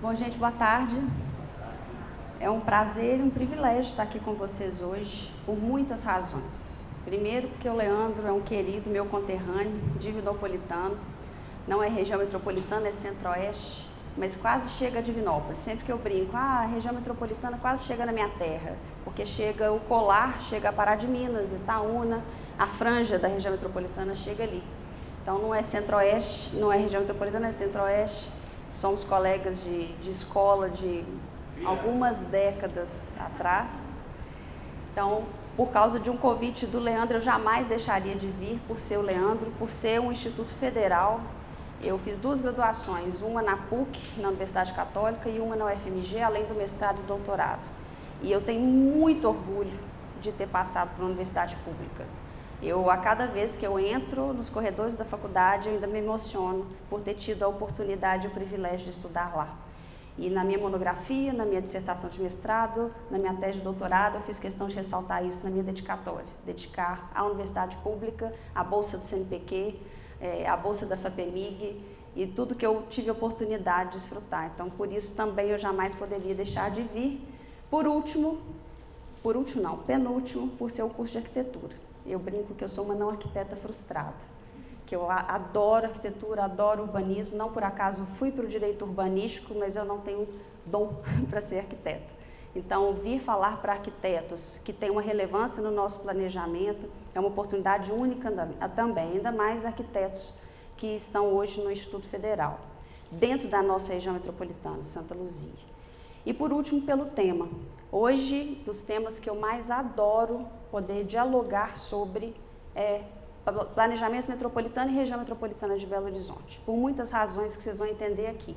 Bom, gente, boa tarde. É um prazer e um privilégio estar aqui com vocês hoje, por muitas razões. Primeiro, porque o Leandro é um querido meu conterrâneo, divinopolitano. Não é região metropolitana, é centro-oeste, mas quase chega a Divinópolis. Sempre que eu brinco, a região metropolitana quase chega na minha terra, porque chega o colar, chega a Pará de Minas, Itaúna, a franja da região metropolitana chega ali. Então não é centro-oeste, não é região metropolitana, é centro-oeste. Somos colegas de escola de algumas décadas atrás. Então, por causa de um convite do Leandro, eu jamais deixaria de vir por ser o Leandro, por ser um instituto federal. Eu fiz 2 graduações, uma na PUC, na Universidade Católica, e uma na UFMG, além do mestrado e doutorado. E eu tenho muito orgulho de ter passado por uma universidade pública. A cada vez que eu entro nos corredores da faculdade, eu ainda me emociono por ter tido a oportunidade e o privilégio de estudar lá. E na minha monografia, na minha dissertação de mestrado, na minha tese de doutorado, eu fiz questão de ressaltar isso na minha dedicatória. Dedicar à universidade pública, à bolsa do CNPq, à bolsa da FAPEMIG e tudo que eu tive a oportunidade de desfrutar. Então, por isso também eu jamais poderia deixar de vir. Penúltimo, por ser o curso de arquitetura. Eu brinco que eu sou uma não arquiteta frustrada, que eu adoro arquitetura, adoro urbanismo, não por acaso fui para o direito urbanístico, mas eu não tenho dom para ser arquiteta. Então, vir falar para arquitetos que têm uma relevância no nosso planejamento é uma oportunidade única também, ainda mais arquitetos que estão hoje no Instituto Federal, dentro da nossa região metropolitana, Santa Luzia. E por último, pelo tema. Hoje, dos temas que eu mais adoro poder dialogar sobre é planejamento metropolitano e região metropolitana de Belo Horizonte, por muitas razões que vocês vão entender aqui.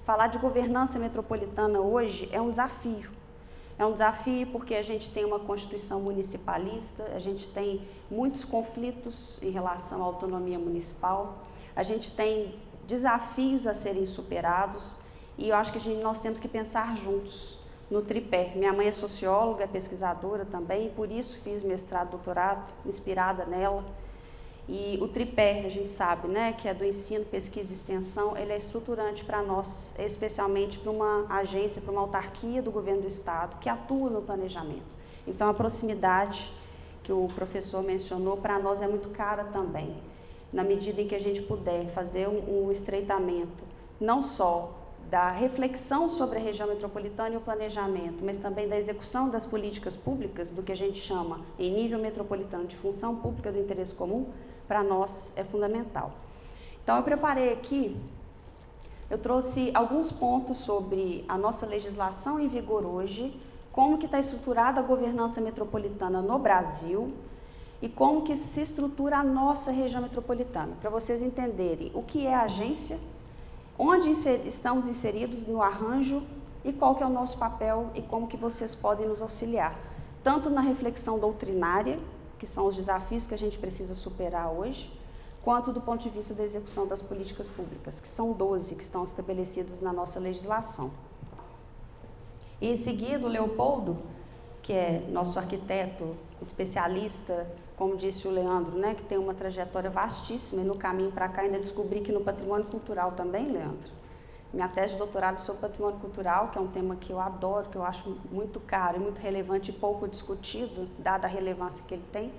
Falar de governança metropolitana hoje é um desafio. É um desafio porque a gente tem uma Constituição municipalista, a gente tem muitos conflitos em relação à autonomia municipal, a gente tem desafios a serem superados e eu acho que nós temos que pensar juntos no tripé. Minha mãe é socióloga, é pesquisadora também, e por isso fiz mestrado, doutorado, inspirada nela. E o tripé, a gente sabe, né, que é do ensino, pesquisa e extensão, ele é estruturante para nós, especialmente para uma agência, para uma autarquia do governo do estado, que atua no planejamento. Então, a proximidade que o professor mencionou, para nós é muito cara também, na medida em que a gente puder fazer um estreitamento, não só da reflexão sobre a região metropolitana e o planejamento, mas também da execução das políticas públicas, do que a gente chama, em nível metropolitano, de função pública do interesse comum, para nós é fundamental. Então, eu preparei aqui, eu trouxe alguns pontos sobre a nossa legislação em vigor hoje, como que está estruturada a governança metropolitana no Brasil e como que se estrutura a nossa região metropolitana, para vocês entenderem o que é a agência, onde estamos inseridos no arranjo e qual que é o nosso papel e como que vocês podem nos auxiliar, tanto na reflexão doutrinária, que são os desafios que a gente precisa superar hoje, quanto do ponto de vista da execução das políticas públicas, que são 12 que estão estabelecidas na nossa legislação. E em seguida, o Leopoldo, que é nosso arquiteto especialista, como disse o Leandro, né, que tem uma trajetória vastíssima, e no caminho para cá ainda descobri que no patrimônio cultural também, Leandro. Minha tese de doutorado sobre patrimônio cultural, que é um tema que eu adoro, que eu acho muito caro e muito relevante e pouco discutido, dada a relevância que ele tem.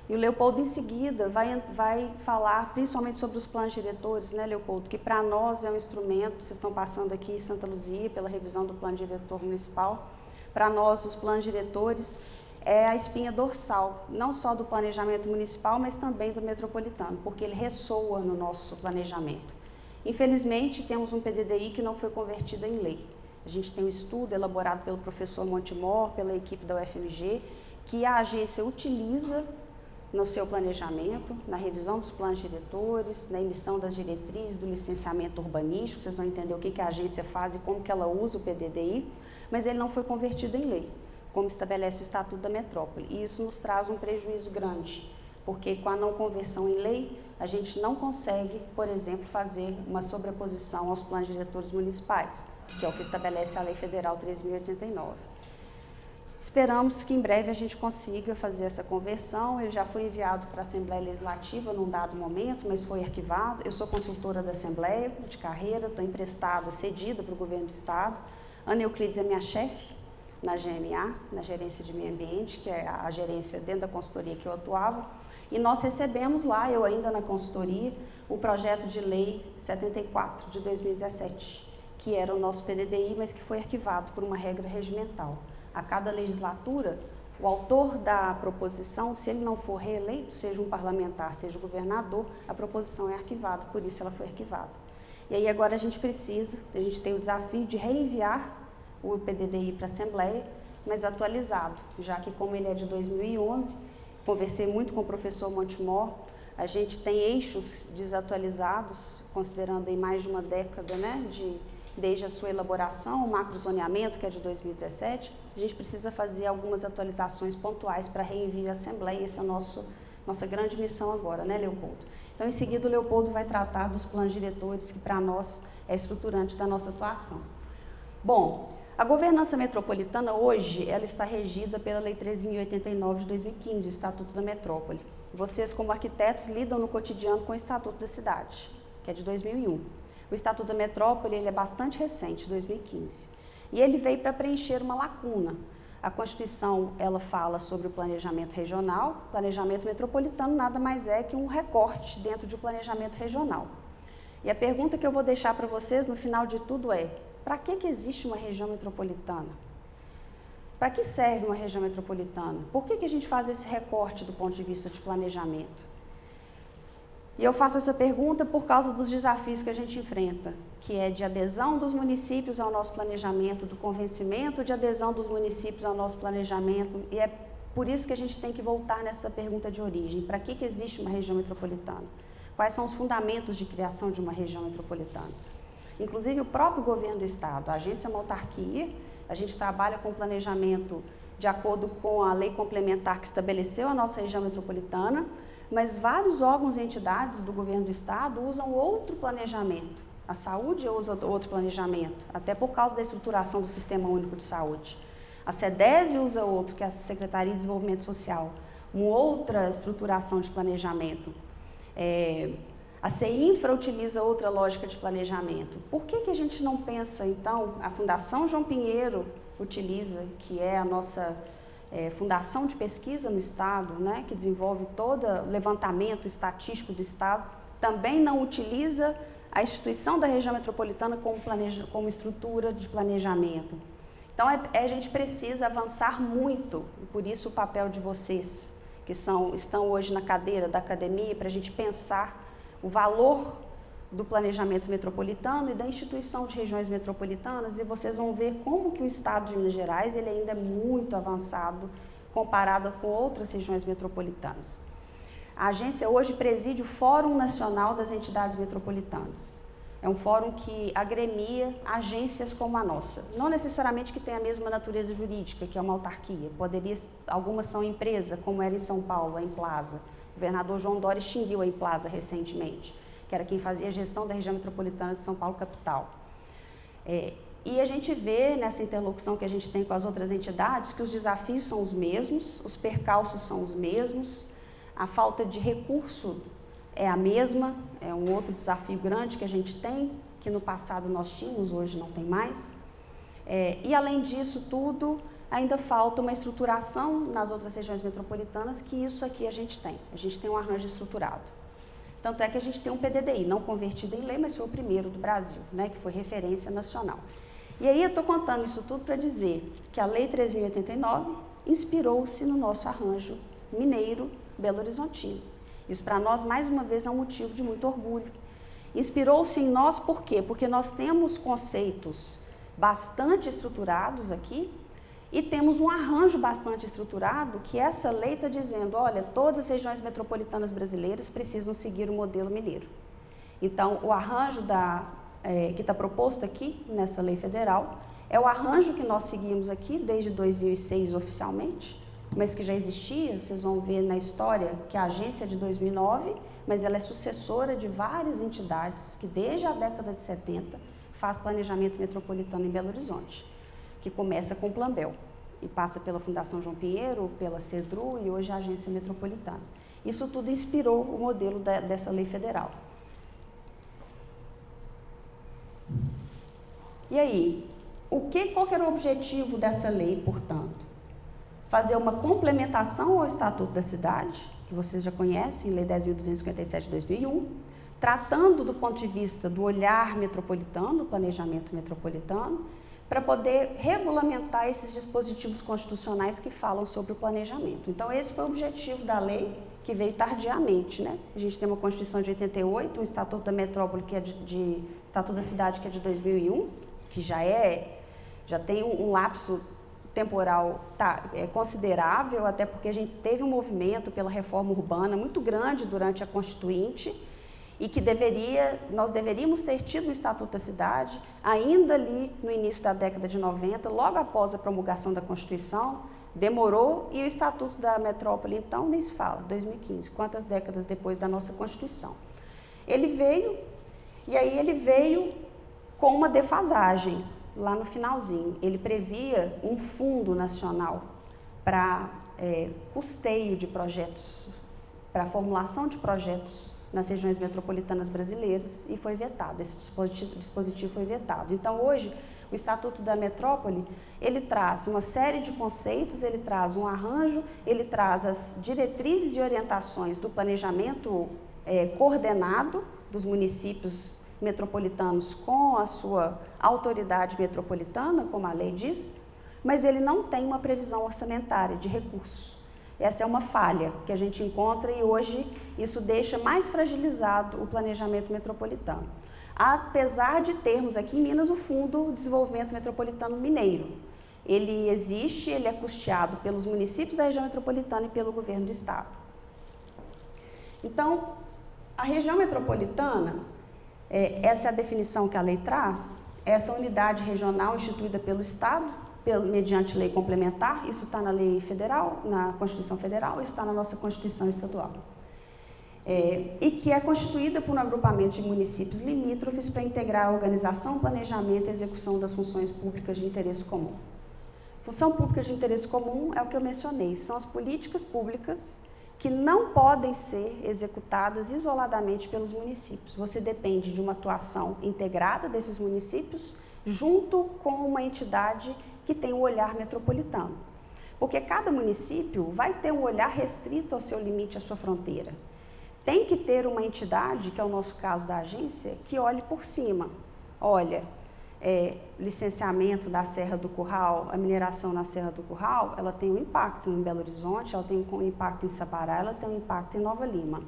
E o Leopoldo, em seguida, vai falar principalmente sobre os planos diretores, né, Leopoldo, que para nós é um instrumento, vocês estão passando aqui em Santa Luzia, pela revisão do plano diretor municipal, para nós os planos diretores é a espinha dorsal, não só do planejamento municipal, mas também do metropolitano, porque ele ressoa no nosso planejamento. Infelizmente, temos um PDDI que não foi convertido em lei. A gente tem um estudo elaborado pelo professor Montemor, pela equipe da UFMG, que a agência utiliza no seu planejamento, na revisão dos planos diretores, na emissão das diretrizes do licenciamento urbanístico, vocês vão entender o que a agência faz e como que ela usa o PDDI, mas ele não foi convertido em lei, como estabelece o Estatuto da Metrópole. E isso nos traz um prejuízo grande, porque com a não conversão em lei, a gente não consegue, por exemplo, fazer uma sobreposição aos planos diretores municipais, que é o que estabelece a Lei Federal 13.089. Esperamos que em breve a gente consiga fazer essa conversão. Ele já foi enviado para a Assembleia Legislativa num dado momento, mas foi arquivado. Eu sou consultora da Assembleia de carreira, estou emprestada, cedida para o Governo do Estado. Ana Euclides é minha chefe na GMA, na Gerência de Meio Ambiente, que é a gerência dentro da consultoria que eu atuava. E nós recebemos lá, eu ainda na consultoria, o projeto de lei 74 de 2017, que era o nosso PDDI, mas que foi arquivado por uma regra regimental. A cada legislatura, o autor da proposição, se ele não for reeleito, seja um parlamentar, seja o governador, a proposição é arquivada, por isso ela foi arquivada. E aí agora a gente tem o desafio de reenviar o PDDI para a Assembleia, mas atualizado, já que como ele é de 2011, conversei muito com o professor Montemor, a gente tem eixos desatualizados, considerando aí mais de uma década, né, desde a sua elaboração, o macrozoneamento, que é de 2017, a gente precisa fazer algumas atualizações pontuais para reenvio à Assembleia, essa é a nossa grande missão agora, né, Leopoldo? Então, em seguida, o Leopoldo vai tratar dos planos diretores, que para nós é estruturante da nossa atuação. Bom, a governança metropolitana hoje, ela está regida pela Lei 13.089 de 2015, o Estatuto da Metrópole. Vocês, como arquitetos, lidam no cotidiano com o Estatuto da Cidade, que é de 2001. O Estatuto da Metrópole ele é bastante recente, 2015, e ele veio para preencher uma lacuna. A Constituição ela fala sobre o planejamento regional, planejamento metropolitano nada mais é que um recorte dentro de um planejamento regional. E a pergunta que eu vou deixar para vocês no final de tudo é, para que existe uma região metropolitana? Para que serve uma região metropolitana? Por que a gente faz esse recorte do ponto de vista de planejamento? E eu faço essa pergunta por causa dos desafios que a gente enfrenta, que é de adesão dos municípios ao nosso planejamento, do convencimento de adesão dos municípios ao nosso planejamento, e é por isso que a gente tem que voltar nessa pergunta de origem. Para que existe uma região metropolitana? Quais são os fundamentos de criação de uma região metropolitana? Inclusive o próprio governo do Estado, a agência é uma autarquia, a gente trabalha com planejamento de acordo com a lei complementar que estabeleceu a nossa região metropolitana, mas vários órgãos e entidades do governo do Estado usam outro planejamento. A saúde usa outro planejamento, até por causa da estruturação do Sistema Único de Saúde. A SEDESI usa outro, que é a Secretaria de Desenvolvimento Social, uma outra estruturação de planejamento. A CEINFRA utiliza outra lógica de planejamento. Por que a gente não pensa, então, a Fundação João Pinheiro utiliza, que é a nossa fundação de pesquisa no Estado, né, que desenvolve todo o levantamento estatístico do Estado, também não utiliza a instituição da região metropolitana como estrutura de planejamento. Então, a gente precisa avançar muito, e por isso o papel de vocês, que estão hoje na cadeira da academia, para a gente pensar o valor do planejamento metropolitano e da instituição de regiões metropolitanas, e vocês vão ver como que o Estado de Minas Gerais ele ainda é muito avançado comparado com outras regiões metropolitanas. A agência hoje preside o Fórum Nacional das Entidades Metropolitanas. É um fórum que agremia agências como a nossa. Não necessariamente que tenha a mesma natureza jurídica, que é uma autarquia. Algumas são empresa, como era em São Paulo, a Emplaza. O governador João Dória extinguiu a Emplaza recentemente, que era quem fazia a gestão da região metropolitana de São Paulo capital. E a gente vê nessa interlocução que a gente tem com as outras entidades que os desafios são os mesmos, os percalços são os mesmos, a falta de recurso é a mesma, é um outro desafio grande que a gente tem, que no passado nós tínhamos, hoje não tem mais. E além disso tudo, ainda falta uma estruturação nas outras regiões metropolitanas, que isso aqui a gente tem um arranjo estruturado. Tanto é que a gente tem um PDDI, não convertido em lei, mas foi o primeiro do Brasil, né, que foi referência nacional. E aí eu estou contando isso tudo para dizer que a Lei 13.089 inspirou-se no nosso arranjo mineiro belo-horizontino. Isso para nós, mais uma vez, é um motivo de muito orgulho. Inspirou-se em nós por quê? Porque nós temos conceitos bastante estruturados aqui e temos um arranjo bastante estruturado que essa lei está dizendo, olha, todas as regiões metropolitanas brasileiras precisam seguir o modelo mineiro. Então, o arranjo que está proposto aqui nessa lei federal é o arranjo que nós seguimos aqui desde 2006 oficialmente, mas que já existia, vocês vão ver na história que a agência é de 2009, mas ela é sucessora de várias entidades que desde a década de 70 faz planejamento metropolitano em Belo Horizonte, que começa com o Plambel. e passa pela Fundação João Pinheiro, pela CEDRU e hoje a Agência Metropolitana. Isso tudo inspirou o modelo dessa lei federal. E aí, qual que era o objetivo dessa lei, portanto? Fazer uma complementação ao Estatuto da Cidade, que vocês já conhecem, Lei 10.257 de 2001, tratando do ponto de vista do olhar metropolitano, do planejamento metropolitano, para poder regulamentar esses dispositivos constitucionais que falam sobre o planejamento. Então, esse foi o objetivo da lei, que veio tardiamente, né? A gente tem uma Constituição de 88, um Estatuto da Metrópole, que é Estatuto da Cidade, que é de 2001, que já tem um lapso temporal considerável, até porque a gente teve um movimento pela reforma urbana muito grande durante a Constituinte, e que nós deveríamos ter tido o Estatuto da Cidade ainda ali no início da década de 90, logo após a promulgação da Constituição, demorou, e o Estatuto da Metrópole, então, nem se fala, 2015, quantas décadas depois da nossa Constituição. Ele veio com uma defasagem lá no finalzinho. Ele previa um fundo nacional para custeio de projetos, para formulação de projetos nas regiões metropolitanas brasileiras, e foi vetado, esse dispositivo foi vetado. Então, hoje, o Estatuto da Metrópole, ele traz uma série de conceitos, ele traz um arranjo, ele traz as diretrizes e orientações do planejamento coordenado dos municípios metropolitanos com a sua autoridade metropolitana, como a lei diz, mas ele não tem uma previsão orçamentária de recursos. Essa é uma falha que a gente encontra, e hoje isso deixa mais fragilizado o planejamento metropolitano. Apesar de termos aqui em Minas o Fundo de Desenvolvimento Metropolitano Mineiro. Ele existe, ele é custeado pelos municípios da região metropolitana e pelo governo do estado. Então, a região metropolitana, essa é a definição que a lei traz, essa unidade regional instituída pelo estado, mediante lei complementar, isso está na lei federal, na Constituição Federal, isso está na nossa Constituição Estadual. E que é constituída por um agrupamento de municípios limítrofes para integrar a organização, planejamento e execução das funções públicas de interesse comum. Função pública de interesse comum é o que eu mencionei, são as políticas públicas que não podem ser executadas isoladamente pelos municípios. Você depende de uma atuação integrada desses municípios junto com uma entidade que tem um olhar metropolitano. Porque cada município vai ter um olhar restrito ao seu limite, à sua fronteira. Tem que ter uma entidade, que é o nosso caso da agência, que olhe por cima. Olha, licenciamento da Serra do Curral, a mineração na Serra do Curral, ela tem um impacto em Belo Horizonte, ela tem um impacto em Sabará, ela tem um impacto em Nova Lima.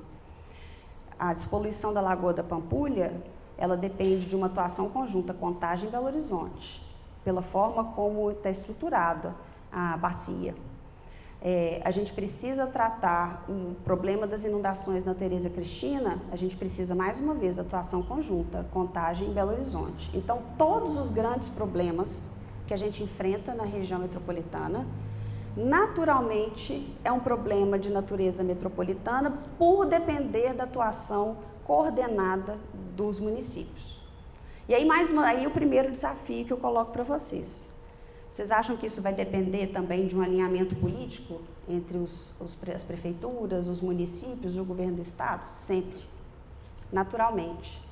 A despoluição da Lagoa da Pampulha, ela depende de uma atuação conjunta, Contagem em Belo Horizonte, pela forma como está estruturada a bacia. A gente precisa tratar o problema das inundações na Tereza Cristina, a gente precisa, mais uma vez, da atuação conjunta, Contagem em Belo Horizonte. Então, todos os grandes problemas que a gente enfrenta na região metropolitana, naturalmente, é um problema de natureza metropolitana por depender da atuação coordenada dos municípios. E aí, o primeiro desafio que eu coloco para vocês. Vocês acham que isso vai depender também de um alinhamento político entre as prefeituras, os municípios e o governo do estado? Sempre, naturalmente.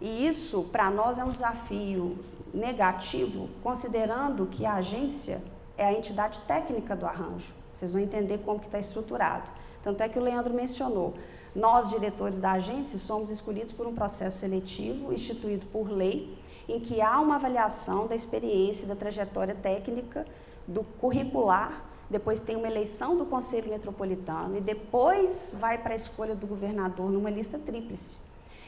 E isso, para nós, é um desafio negativo, considerando que a agência é a entidade técnica do arranjo. Vocês vão entender como que está estruturado. Tanto é que o Leandro mencionou, nós, diretores da agência, somos escolhidos por um processo seletivo instituído por lei, em que há uma avaliação da experiência, da trajetória técnica, do curricular, depois tem uma eleição do Conselho Metropolitano e depois vai para a escolha do governador numa lista tríplice.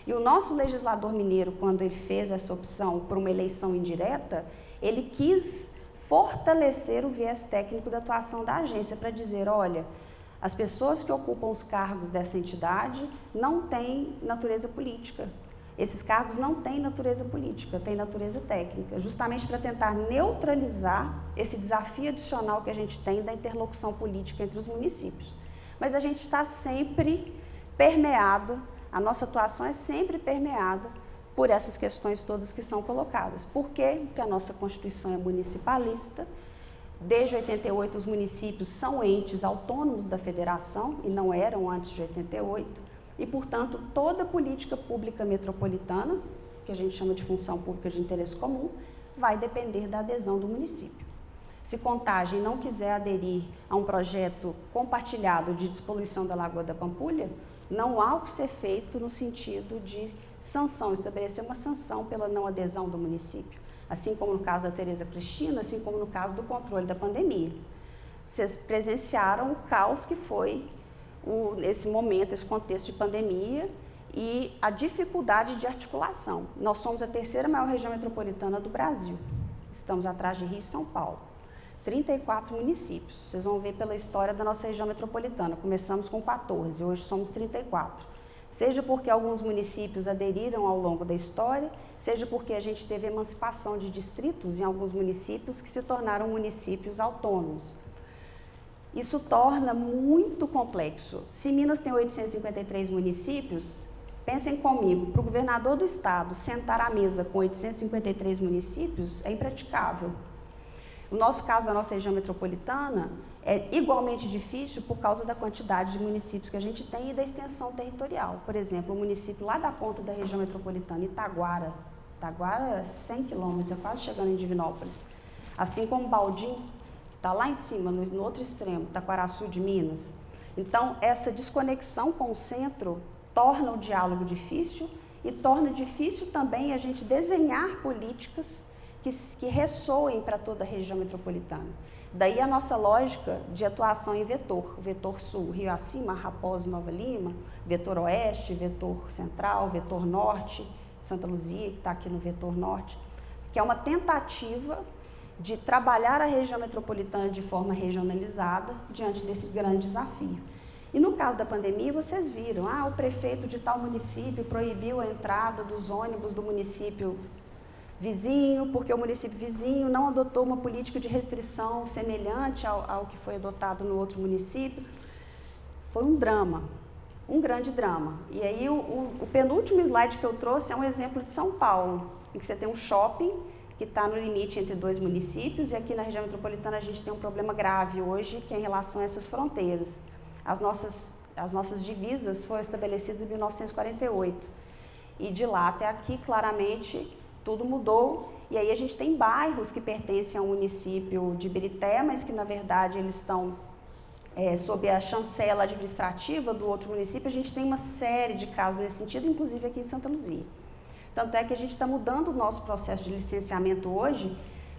E o nosso legislador mineiro, quando ele fez essa opção por uma eleição indireta, ele quis fortalecer o viés técnico da atuação da agência para dizer, olha, as pessoas que ocupam os cargos dessa entidade não têm natureza política. Esses cargos não têm natureza política, têm natureza técnica, justamente para tentar neutralizar esse desafio adicional que a gente tem da interlocução política entre os municípios. Mas a gente está sempre permeado, a nossa atuação é sempre permeada por essas questões todas que são colocadas. Por quê? Porque a nossa Constituição é municipalista, Desde 88, os municípios são entes autônomos da federação e não eram antes de 88, e, portanto, toda política pública metropolitana, que a gente chama de função pública de interesse comum, vai depender da adesão do município. Se Contagem não quiser aderir a um projeto compartilhado de despoluição da Lagoa da Pampulha, não há o que ser feito no sentido de sanção, estabelecer uma sanção pela não adesão do município, assim como no caso da Tereza Cristina, assim como no caso do controle da pandemia. Vocês presenciaram o caos que foi esse momento, esse contexto de pandemia e a dificuldade de articulação. Nós somos a terceira maior região metropolitana do Brasil, estamos atrás de Rio e São Paulo. 34 municípios, vocês vão ver pela história da nossa região metropolitana, começamos com 14, hoje somos 34. Seja porque alguns municípios aderiram ao longo da história, seja porque a gente teve emancipação de distritos em alguns municípios que se tornaram municípios autônomos. Isso torna muito complexo. Se Minas tem 853 municípios, pensem comigo, para o governador do estado sentar à mesa com 853 municípios é impraticável. O nosso caso da nossa região metropolitana é igualmente difícil por causa da quantidade de municípios que a gente tem e da extensão territorial. Por exemplo, o município lá da ponta da região metropolitana, Itaguara, é 100 quilômetros, é quase chegando em Divinópolis. Assim como Baldim, está lá em cima, no outro extremo, Taquaraçu de Minas. Então, essa desconexão com o centro torna o diálogo difícil e torna difícil também a gente desenhar políticas que ressoem para toda a região metropolitana. Daí a nossa lógica de atuação em vetor, vetor sul, Rio Acima, Raposo, Nova Lima, vetor oeste, vetor central, vetor norte, Santa Luzia, que está aqui no vetor norte, que é uma tentativa de trabalhar a região metropolitana de forma regionalizada diante desse grande desafio. E no caso da pandemia, vocês viram, o prefeito de tal município proibiu a entrada dos ônibus do município vizinho, porque o município vizinho não adotou uma política de restrição semelhante ao que foi adotado no outro município. Foi um drama, um grande drama. E aí o penúltimo slide que eu trouxe é um exemplo de São Paulo, em que você tem um shopping que está no limite entre dois municípios, e aqui na região metropolitana a gente tem um problema grave hoje, que é em relação a essas fronteiras. As nossas divisas foram estabelecidas em 1948, e de lá até aqui, claramente, tudo mudou, e aí a gente tem bairros que pertencem ao município de Ibirité, mas que na verdade eles estão sob a chancela administrativa do outro município. A gente tem uma série de casos nesse sentido, inclusive aqui em Santa Luzia. Tanto é que a gente está mudando o nosso processo de licenciamento hoje,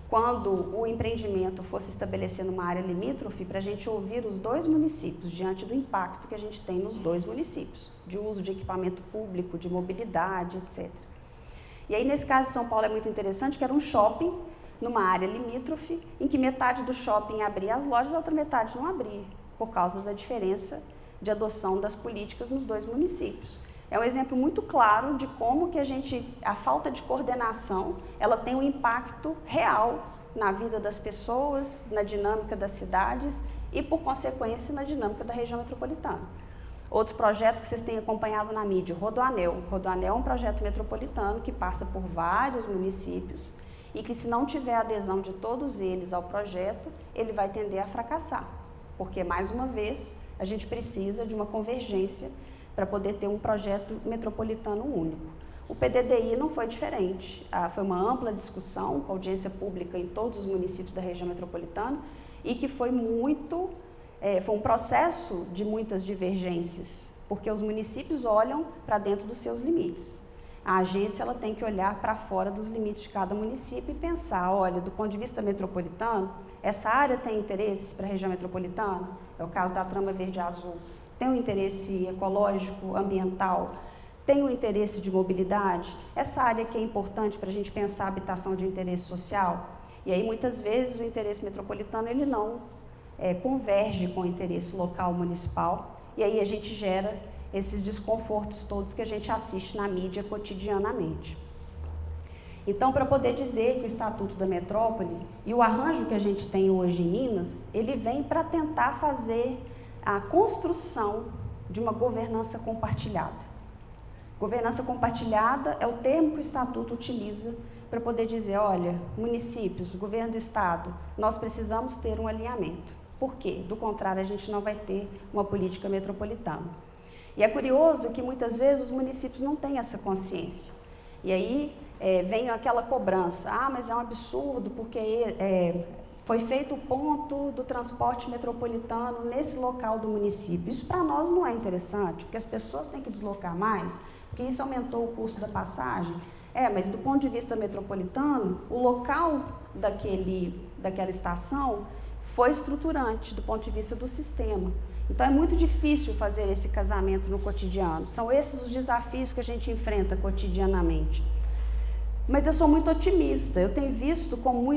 quando o empreendimento fosse estabelecer numa área limítrofe, para a gente ouvir os dois municípios, diante do impacto que a gente tem nos dois municípios, de uso de equipamento público, de mobilidade, etc. E aí, nesse caso de São Paulo, é muito interessante que era um shopping numa área limítrofe, em que metade do shopping abria as lojas, a outra metade não abria, por causa da diferença de adoção das políticas nos dois municípios. É um exemplo muito claro de como que a falta de coordenação, ela tem um impacto real na vida das pessoas, na dinâmica das cidades e, por consequência, na dinâmica da região metropolitana. Outro projeto que vocês têm acompanhado na mídia, o Rodoanel. O Rodoanel é um projeto metropolitano que passa por vários municípios e que, se não tiver adesão de todos eles ao projeto, ele vai tender a fracassar, porque, mais uma vez, a gente precisa de uma convergência para poder ter um projeto metropolitano único. O PDDI não foi diferente, foi uma ampla discussão com audiência pública em todos os municípios da região metropolitana e que foi um processo de muitas divergências, porque os municípios olham para dentro dos seus limites. A agência ela tem que olhar para fora dos limites de cada município e pensar, olha, do ponto de vista metropolitano, essa área tem interesse para a região metropolitana? É o caso da trama verde-azul. Tem um interesse ecológico, ambiental? Tem um interesse de mobilidade? Essa área que é importante para a gente pensar a habitação de interesse social? E aí, muitas vezes, o interesse metropolitano ele não converge com o interesse local municipal, e aí a gente gera esses desconfortos todos que a gente assiste na mídia cotidianamente. Então, para poder dizer que o Estatuto da Metrópole e o arranjo que a gente tem hoje em Minas, ele vem para tentar fazer a construção de uma governança compartilhada. Governança compartilhada é o termo que o Estatuto utiliza para poder dizer, olha, municípios, governo do estado, nós precisamos ter um alinhamento. Por quê? Do contrário, a gente não vai ter uma política metropolitana. E é curioso que muitas vezes os municípios não têm essa consciência. E aí vem aquela cobrança, mas é um absurdo porque foi feito o ponto do transporte metropolitano nesse local do município. Isso para nós não é interessante, porque as pessoas têm que deslocar mais, porque isso aumentou o custo da passagem. Mas do ponto de vista metropolitano, o local daquela estação foi estruturante do ponto de vista do sistema. Então é muito difícil fazer esse casamento no cotidiano. São esses os desafios que a gente enfrenta cotidianamente. Mas eu sou muito otimista, eu tenho visto como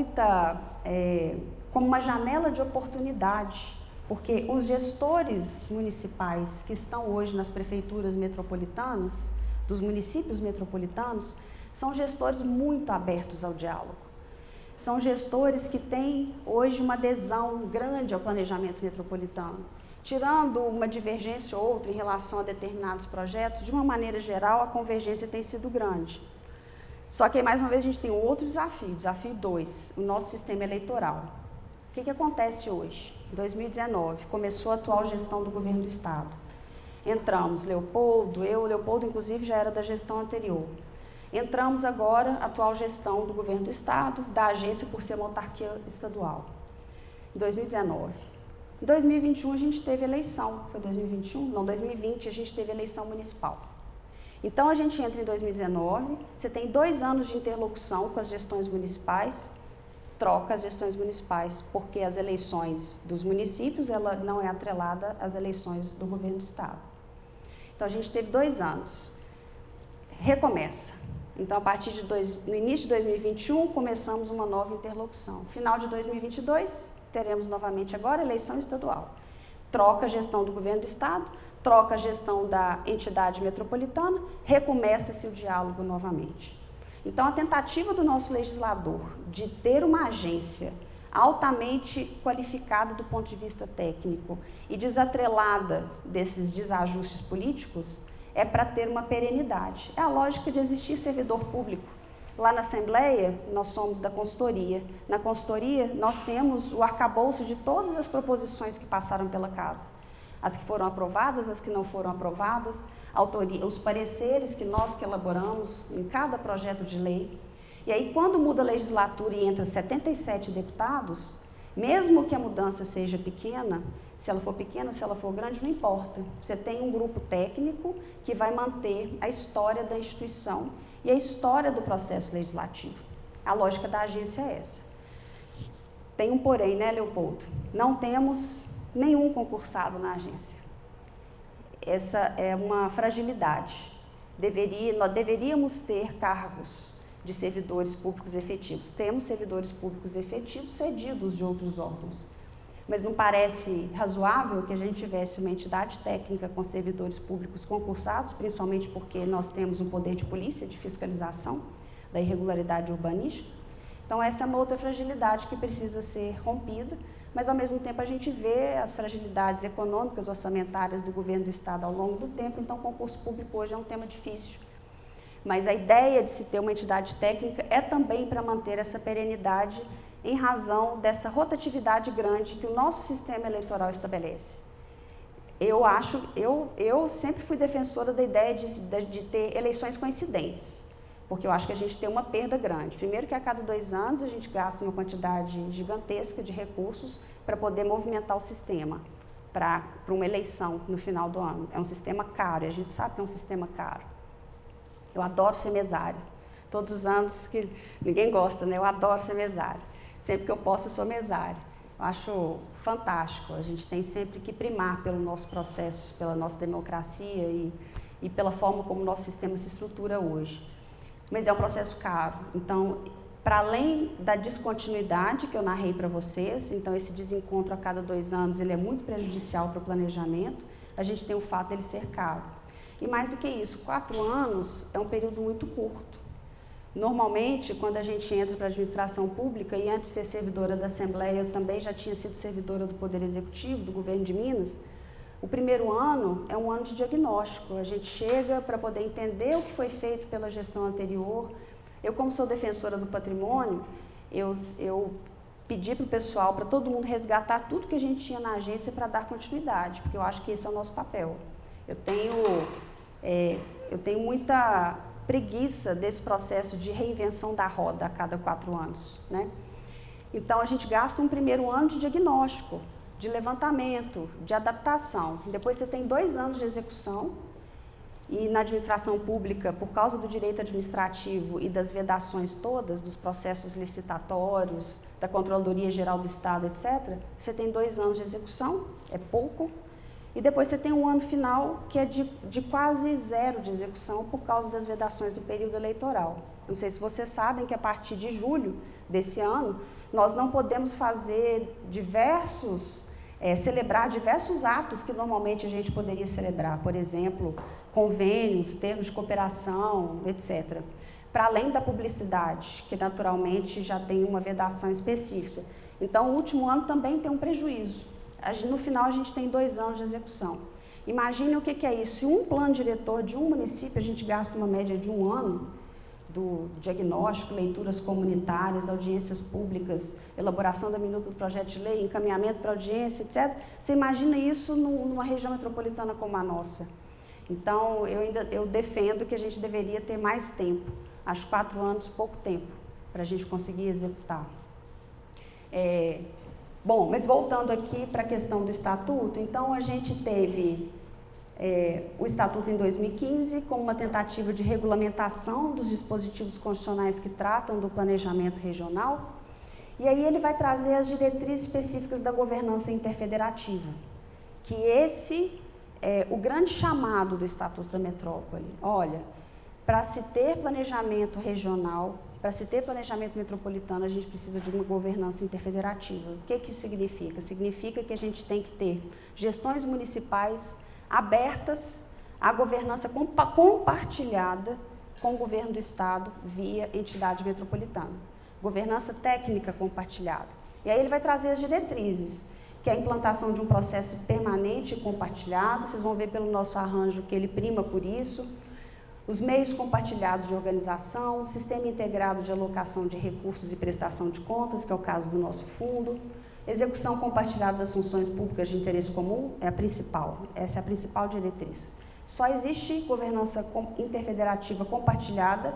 uma janela de oportunidade, porque os gestores municipais que estão hoje nas prefeituras metropolitanas, dos municípios metropolitanos, são gestores muito abertos ao diálogo. São gestores que têm hoje uma adesão grande ao planejamento metropolitano. Tirando uma divergência ou outra em relação a determinados projetos, de uma maneira geral, a convergência tem sido grande. Só que, mais uma vez, a gente tem outro desafio, desafio 2, o nosso sistema eleitoral. O que acontece hoje? Em 2019, começou a atual gestão do governo do estado. Entramos, Leopoldo, Leopoldo, inclusive, já era da gestão anterior. Entramos agora, atual gestão do governo do estado, da agência por ser uma autarquia estadual, em 2019. Em 2021 a gente teve eleição, foi 2021? Não, 2020 a gente teve eleição municipal. Então a gente entra em 2019, você tem 2 anos de interlocução com as gestões municipais, troca as gestões municipais, porque as eleições dos municípios, ela não é atrelada às eleições do governo do estado. Então a gente teve 2 anos, recomeça. Então, a partir no início de 2021, começamos uma nova interlocução. Final de 2022, teremos novamente agora eleição estadual. Troca a gestão do governo do estado, troca a gestão da entidade metropolitana, recomeça-se o diálogo novamente. Então, a tentativa do nosso legislador de ter uma agência altamente qualificada do ponto de vista técnico e desatrelada desses desajustes políticos, é para ter uma perenidade. É a lógica de existir servidor público. Lá na Assembleia, nós somos da consultoria. Na consultoria, nós temos o arcabouço de todas as proposições que passaram pela casa. As que foram aprovadas, as que não foram aprovadas, os pareceres que nós elaboramos em cada projeto de lei. E aí, quando muda a legislatura e entra 77 deputados, mesmo que a mudança seja pequena, se ela for pequena, se ela for grande, não importa. Você tem um grupo técnico que vai manter a história da instituição e a história do processo legislativo. A lógica da agência é essa. Tem um porém, né, Leopoldo? Não temos nenhum concursado na agência. Essa é uma fragilidade. Nós deveríamos ter cargos de servidores públicos efetivos. Temos servidores públicos efetivos cedidos de outros órgãos. Mas não parece razoável que a gente tivesse uma entidade técnica com servidores públicos concursados, principalmente porque nós temos um poder de polícia, de fiscalização da irregularidade urbanística. Então, essa é uma outra fragilidade que precisa ser rompida, mas, ao mesmo tempo, a gente vê as fragilidades econômicas, orçamentárias do governo do estado ao longo do tempo, então, o concurso público hoje é um tema difícil. Mas a ideia de se ter uma entidade técnica é também para manter essa perenidade em razão dessa rotatividade grande que o nosso sistema eleitoral estabelece. Eu sempre fui defensora da ideia de ter eleições coincidentes, porque eu acho que a gente tem uma perda grande. Primeiro que a cada 2 anos a gente gasta uma quantidade gigantesca de recursos para poder movimentar o sistema para uma eleição no final do ano. É um sistema caro, e a gente sabe que é um sistema caro. Eu adoro ser mesária. Todos os anos que ninguém gosta, né? Eu adoro ser mesária. Sempre que eu posso, eu sou mesária. Eu acho fantástico. A gente tem sempre que primar pelo nosso processo, pela nossa democracia e pela forma como o nosso sistema se estrutura hoje. Mas é um processo caro. Então, para além da descontinuidade que eu narrei para vocês, então esse desencontro a cada 2 anos ele é muito prejudicial para o planejamento, a gente tem o fato dele ser caro. E mais do que isso, 4 anos é um período muito curto. Normalmente, quando a gente entra para a administração pública, e antes de ser servidora da Assembleia, eu também já tinha sido servidora do Poder Executivo, do Governo de Minas, o primeiro ano é um ano de diagnóstico. A gente chega para poder entender o que foi feito pela gestão anterior, Eu, como sou defensora do patrimônio, eu pedi para o pessoal, para todo mundo resgatar tudo que a gente tinha na agência para dar continuidade, porque eu acho que esse é o nosso papel. Eu tenho muita preguiça desse processo de reinvenção da roda a cada 4 anos, né? Então, a gente gasta um primeiro ano de diagnóstico, de levantamento, de adaptação. Depois você tem 2 anos de execução e na administração pública, por causa do direito administrativo e das vedações todas, dos processos licitatórios, da Controladoria Geral do Estado, etc., você tem 2 anos de execução, é pouco, e depois você tem um ano final que é de quase 0 de execução por causa das vedações do período eleitoral. Não sei se vocês sabem que a partir de julho desse ano, nós não podemos fazer celebrar diversos atos que normalmente a gente poderia celebrar, por exemplo, convênios, termos de cooperação, etc. Para além da publicidade, que naturalmente já tem uma vedação específica. Então, o último ano também tem um prejuízo. No final, a gente tem 2 anos de execução. Imagine o que é isso. Se um plano diretor de um município, a gente gasta uma média de 1 ano, do diagnóstico, leituras comunitárias, audiências públicas, elaboração da minuta do projeto de lei, encaminhamento para audiência, etc. Você imagina isso numa região metropolitana como a nossa. Então, eu defendo que a gente deveria ter mais tempo. Acho 4 anos pouco tempo para a gente conseguir executar. Bom, mas voltando aqui para a questão do Estatuto, então a gente teve o Estatuto em 2015 como uma tentativa de regulamentação dos dispositivos constitucionais que tratam do planejamento regional, e aí ele vai trazer as diretrizes específicas da governança interfederativa, que esse é o grande chamado do Estatuto da Metrópole. Olha, para se ter planejamento regional, para se ter planejamento metropolitano, a gente precisa de uma governança interfederativa. O que isso significa? Significa que a gente tem que ter gestões municipais abertas à governança compartilhada com o governo do Estado via entidade metropolitana. Governança técnica compartilhada. E aí ele vai trazer as diretrizes, que é a implantação de um processo permanente e compartilhado. Vocês vão ver pelo nosso arranjo que ele prima por isso. Os meios compartilhados de organização, sistema integrado de alocação de recursos e prestação de contas, que é o caso do nosso fundo, execução compartilhada das funções públicas de interesse comum é a principal, essa é a principal diretriz. Só existe governança interfederativa compartilhada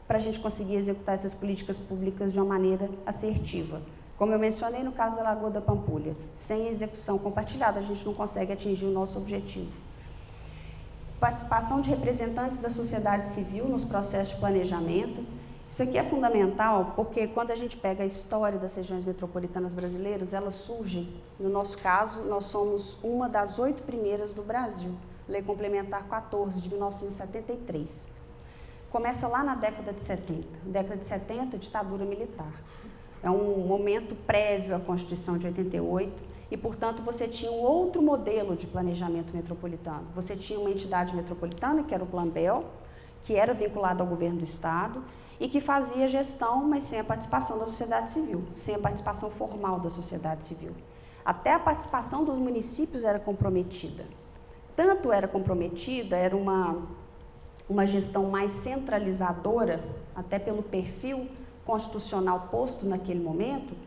para a gente conseguir executar essas políticas públicas de uma maneira assertiva. Como eu mencionei no caso da Lagoa da Pampulha, sem execução compartilhada a gente não consegue atingir o nosso objetivo. Participação de representantes da sociedade civil nos processos de planejamento. Isso aqui é fundamental porque quando a gente pega a história das regiões metropolitanas brasileiras, elas surgem, no nosso caso, nós somos uma das 8 primeiras do Brasil, Lei Complementar 14, de 1973. Começa lá na década de 70. Década de 70, ditadura militar. É um momento prévio à Constituição de 88, e, portanto, você tinha um outro modelo de planejamento metropolitano. Você tinha uma entidade metropolitana, que era o Planbel, que era vinculado ao governo do Estado e que fazia gestão, mas sem a participação da sociedade civil, sem a participação formal da sociedade civil. Até a participação dos municípios era comprometida. Tanto era comprometida, era uma gestão mais centralizadora, até pelo perfil constitucional posto naquele momento,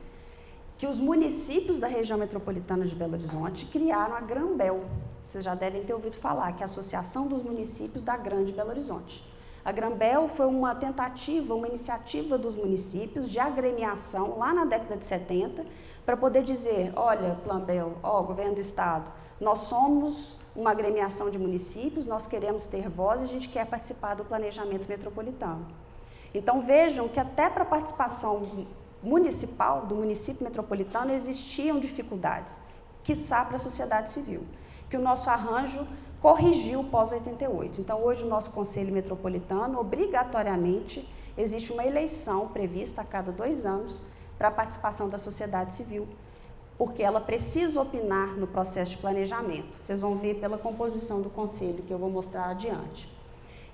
que os municípios da região metropolitana de Belo Horizonte criaram a Granbel. Vocês já devem ter ouvido falar, que é a Associação dos Municípios da Grande Belo Horizonte. A Granbel foi uma tentativa, uma iniciativa dos municípios de agremiação lá na década de 70, para poder dizer, olha, Planbel, governo do Estado, nós somos uma agremiação de municípios, nós queremos ter voz e a gente quer participar do planejamento metropolitano. Então vejam que até para a participação municipal, do município metropolitano, existiam dificuldades, quiçá para a sociedade civil, que o nosso arranjo corrigiu pós-88. Então, hoje, o nosso Conselho Metropolitano, obrigatoriamente, existe uma eleição prevista a cada 2 anos para a participação da sociedade civil, porque ela precisa opinar no processo de planejamento. Vocês vão ver pela composição do Conselho, que eu vou mostrar adiante.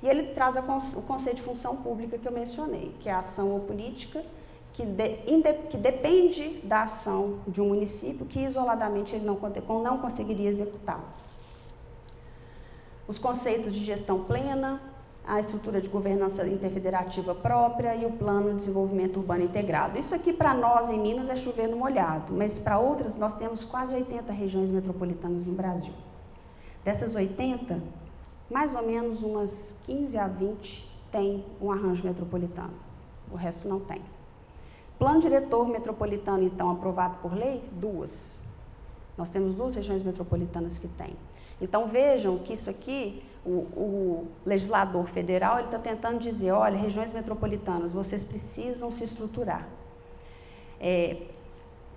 E ele traz o conceito de função pública que eu mencionei, que é a ação ou política que depende da ação de um município que isoladamente ele não conseguiria executar. Os conceitos de gestão plena, a estrutura de governança interfederativa própria e o plano de desenvolvimento urbano integrado. Isso aqui para nós em Minas é chover no molhado, mas para outras nós temos quase 80 regiões metropolitanas no Brasil. Dessas 80, mais ou menos umas 15 a 20 tem um arranjo metropolitano, o resto não tem. Plano diretor metropolitano, então, aprovado por lei, 2. Nós temos 2 regiões metropolitanas que têm. Então, vejam que isso aqui, o legislador federal, ele está tentando dizer, olha, regiões metropolitanas, vocês precisam se estruturar.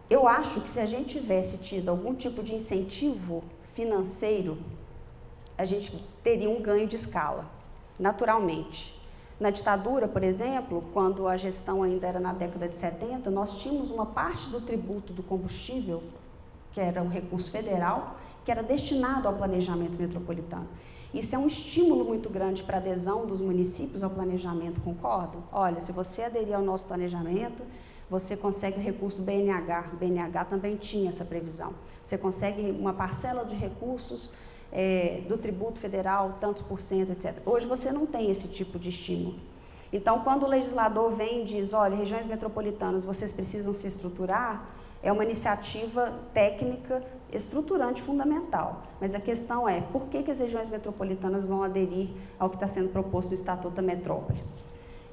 Eu acho que se a gente tivesse tido algum tipo de incentivo financeiro, a gente teria um ganho de escala, naturalmente. Na ditadura, por exemplo, quando a gestão ainda era na década de 70, nós tínhamos uma parte do tributo do combustível, que era um recurso federal, que era destinado ao planejamento metropolitano. Isso é um estímulo muito grande para a adesão dos municípios ao planejamento, concordam? Olha, se você aderir ao nosso planejamento, você consegue o recurso do BNH. O BNH também tinha essa previsão. Você consegue uma parcela de recursos do tributo federal, tantos por cento, etc. Hoje você não tem esse tipo de estímulo. Então, quando o legislador vem e diz, olha, regiões metropolitanas, vocês precisam se estruturar, é uma iniciativa técnica estruturante fundamental. Mas a questão é, por que as regiões metropolitanas vão aderir ao que está sendo proposto no Estatuto da Metrópole?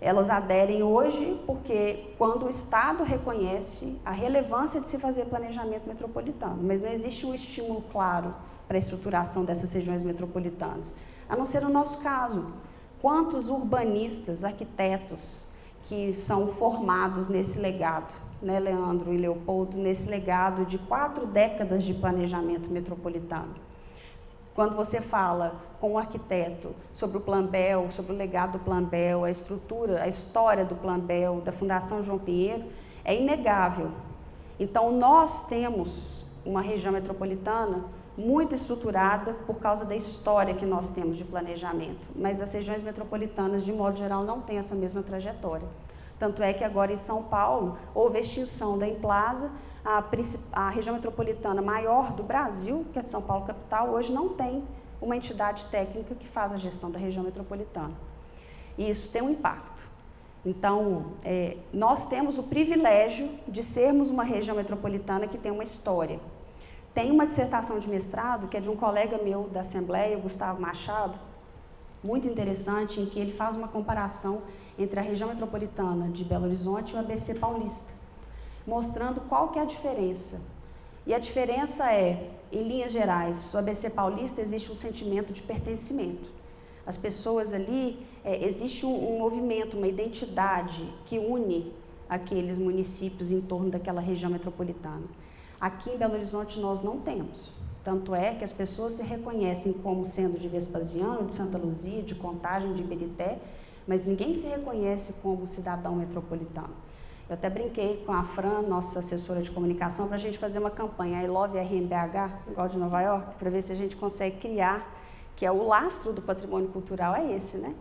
Elas aderem hoje porque quando o Estado reconhece a relevância de se fazer planejamento metropolitano, mas não existe um estímulo claro para a estruturação dessas regiões metropolitanas. A não ser no nosso caso. Quantos urbanistas, arquitetos que são formados nesse legado, né, Leandro e Leopoldo, nesse legado de 4 décadas de planejamento metropolitano? Quando você fala com um arquiteto sobre o Planbel, sobre o legado do Planbel, a estrutura, a história do Planbel, da Fundação João Pinheiro, é inegável. Então, nós temos uma região metropolitana muito estruturada por causa da história que nós temos de planejamento, mas as regiões metropolitanas, de modo geral, não têm essa mesma trajetória. Tanto é que agora em São Paulo houve a extinção da Emplasa, a região metropolitana maior do Brasil, que é de São Paulo capital, hoje não tem uma entidade técnica que faz a gestão da região metropolitana. E isso tem um impacto. Então, nós temos o privilégio de sermos uma região metropolitana que tem uma história. Tem uma dissertação de mestrado, que é de um colega meu da Assembleia, Gustavo Machado, muito interessante, em que ele faz uma comparação entre a região metropolitana de Belo Horizonte e o ABC paulista, mostrando qual que é a diferença. E a diferença é, em linhas gerais, no ABC paulista existe um sentimento de pertencimento. As pessoas ali, existe um movimento, uma identidade que une aqueles municípios em torno daquela região metropolitana. Aqui em Belo Horizonte nós não temos. Tanto é que as pessoas se reconhecem como sendo de Vespasiano, de Santa Luzia, de Contagem, de Iberité, mas ninguém se reconhece como cidadão metropolitano. Eu até brinquei com a Fran, nossa assessora de comunicação, para a gente fazer uma campanha, I Love RMBH, igual de Nova York, para ver se a gente consegue criar, que é o lastro do patrimônio cultural, é esse, né?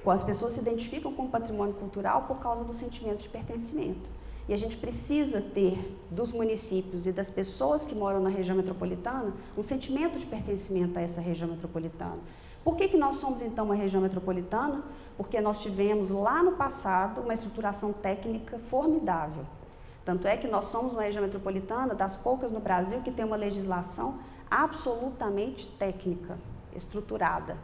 As pessoas se identificam com o patrimônio cultural por causa do sentimento de pertencimento. E a gente precisa ter dos municípios e das pessoas que moram na região metropolitana um sentimento de pertencimento a essa região metropolitana. Por que nós somos, então, uma região metropolitana? Porque nós tivemos, lá no passado, uma estruturação técnica formidável. Tanto é que nós somos uma região metropolitana das poucas no Brasil que tem uma legislação absolutamente técnica, estruturada.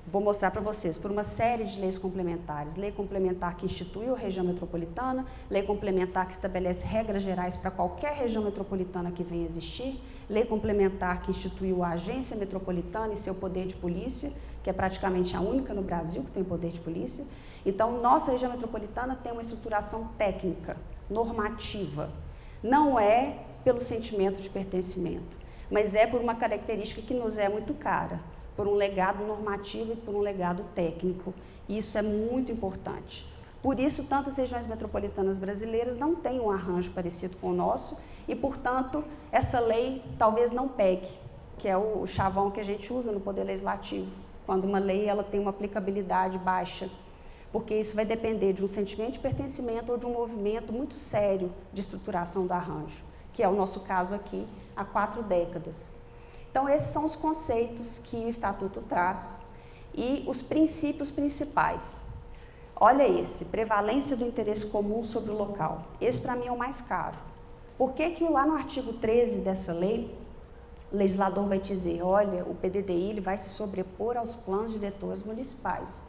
Vou mostrar para vocês, por uma série de leis complementares. Lei complementar que instituiu a região metropolitana, lei complementar que estabelece regras gerais para qualquer região metropolitana que venha existir, lei complementar que instituiu a agência metropolitana e seu poder de polícia, que é praticamente a única no Brasil que tem poder de polícia. Então, nossa região metropolitana tem uma estruturação técnica, normativa. Não é pelo sentimento de pertencimento, mas é por uma característica que nos é muito cara, por um legado normativo e por um legado técnico. E isso é muito importante. Por isso, tantas regiões metropolitanas brasileiras não têm um arranjo parecido com o nosso e, portanto, essa lei talvez não pegue, que é o chavão que a gente usa no Poder Legislativo, quando uma lei ela tem uma aplicabilidade baixa, porque isso vai depender de um sentimento de pertencimento ou de um movimento muito sério de estruturação do arranjo, que é o nosso caso aqui há 4 décadas. Então, esses são os conceitos que o Estatuto traz e os princípios principais. Olha esse, prevalência do interesse comum sobre o local. Esse, para mim, é o mais caro. Por que lá no artigo 13 dessa lei, o legislador vai dizer, olha, o PDDI ele vai se sobrepor aos planos diretores municipais?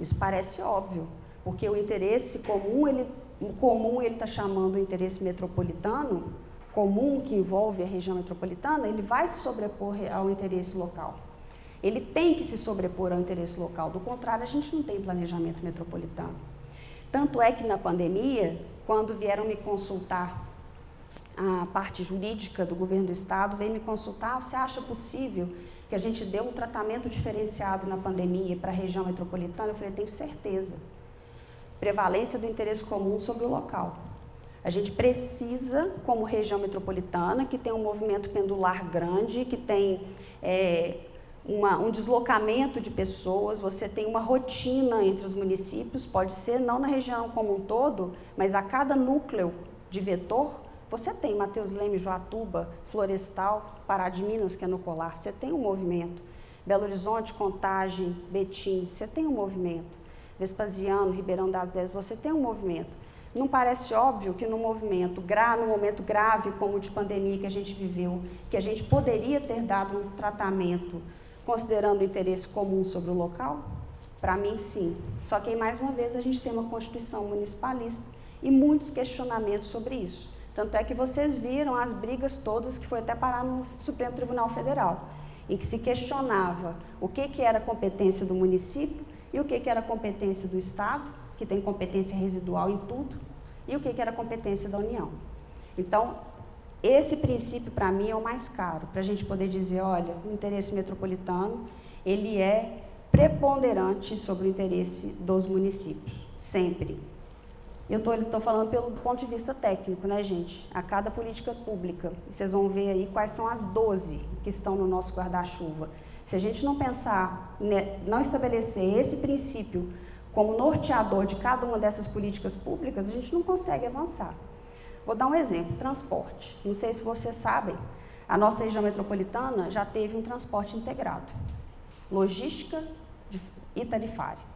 Isso parece óbvio, porque o interesse comum, ele está chamando o interesse metropolitano, comum que envolve a região metropolitana, ele vai se sobrepor ao interesse local. Ele tem que se sobrepor ao interesse local, do contrário, a gente não tem planejamento metropolitano. Tanto é que na pandemia, quando vieram me consultar, a parte jurídica do governo do estado veio me consultar, você acha possível que a gente dê um tratamento diferenciado na pandemia para a região metropolitana? Eu falei, tenho certeza. Prevalência do interesse comum sobre o local. A gente precisa, como região metropolitana, que tem um movimento pendular grande, que tem um deslocamento de pessoas, você tem uma rotina entre os municípios, pode ser não na região como um todo, mas a cada núcleo de vetor, você tem Mateus Leme, Joatuba, Florestal, Pará de Minas, que é no Colar, você tem um movimento. Belo Horizonte, Contagem, Betim, você tem um movimento. Vespasiano, Ribeirão das Dez, você tem um movimento. Não parece óbvio que no momento grave como o de pandemia que a gente viveu, que a gente poderia ter dado um tratamento considerando o interesse comum sobre o local? Para mim, sim. Só que, mais uma vez, a gente tem uma Constituição municipalista e muitos questionamentos sobre isso. Tanto é que vocês viram as brigas todas que foi até parar no Supremo Tribunal Federal, em que se questionava o que era competência do município e o que era competência do Estado, que tem competência residual em tudo, e o que era competência da União. Então, esse princípio, para mim, é o mais caro, para a gente poder dizer, olha, o interesse metropolitano, ele é preponderante sobre o interesse dos municípios, sempre. Eu estou falando pelo ponto de vista técnico, né, gente? A cada política pública, vocês vão ver aí quais são as 12 que estão no nosso guarda-chuva. Se a gente não pensar, não estabelecer esse princípio como norteador de cada uma dessas políticas públicas, a gente não consegue avançar. Vou dar um exemplo, transporte. Não sei se vocês sabem, a nossa região metropolitana já teve um transporte integrado, logística e tarifária.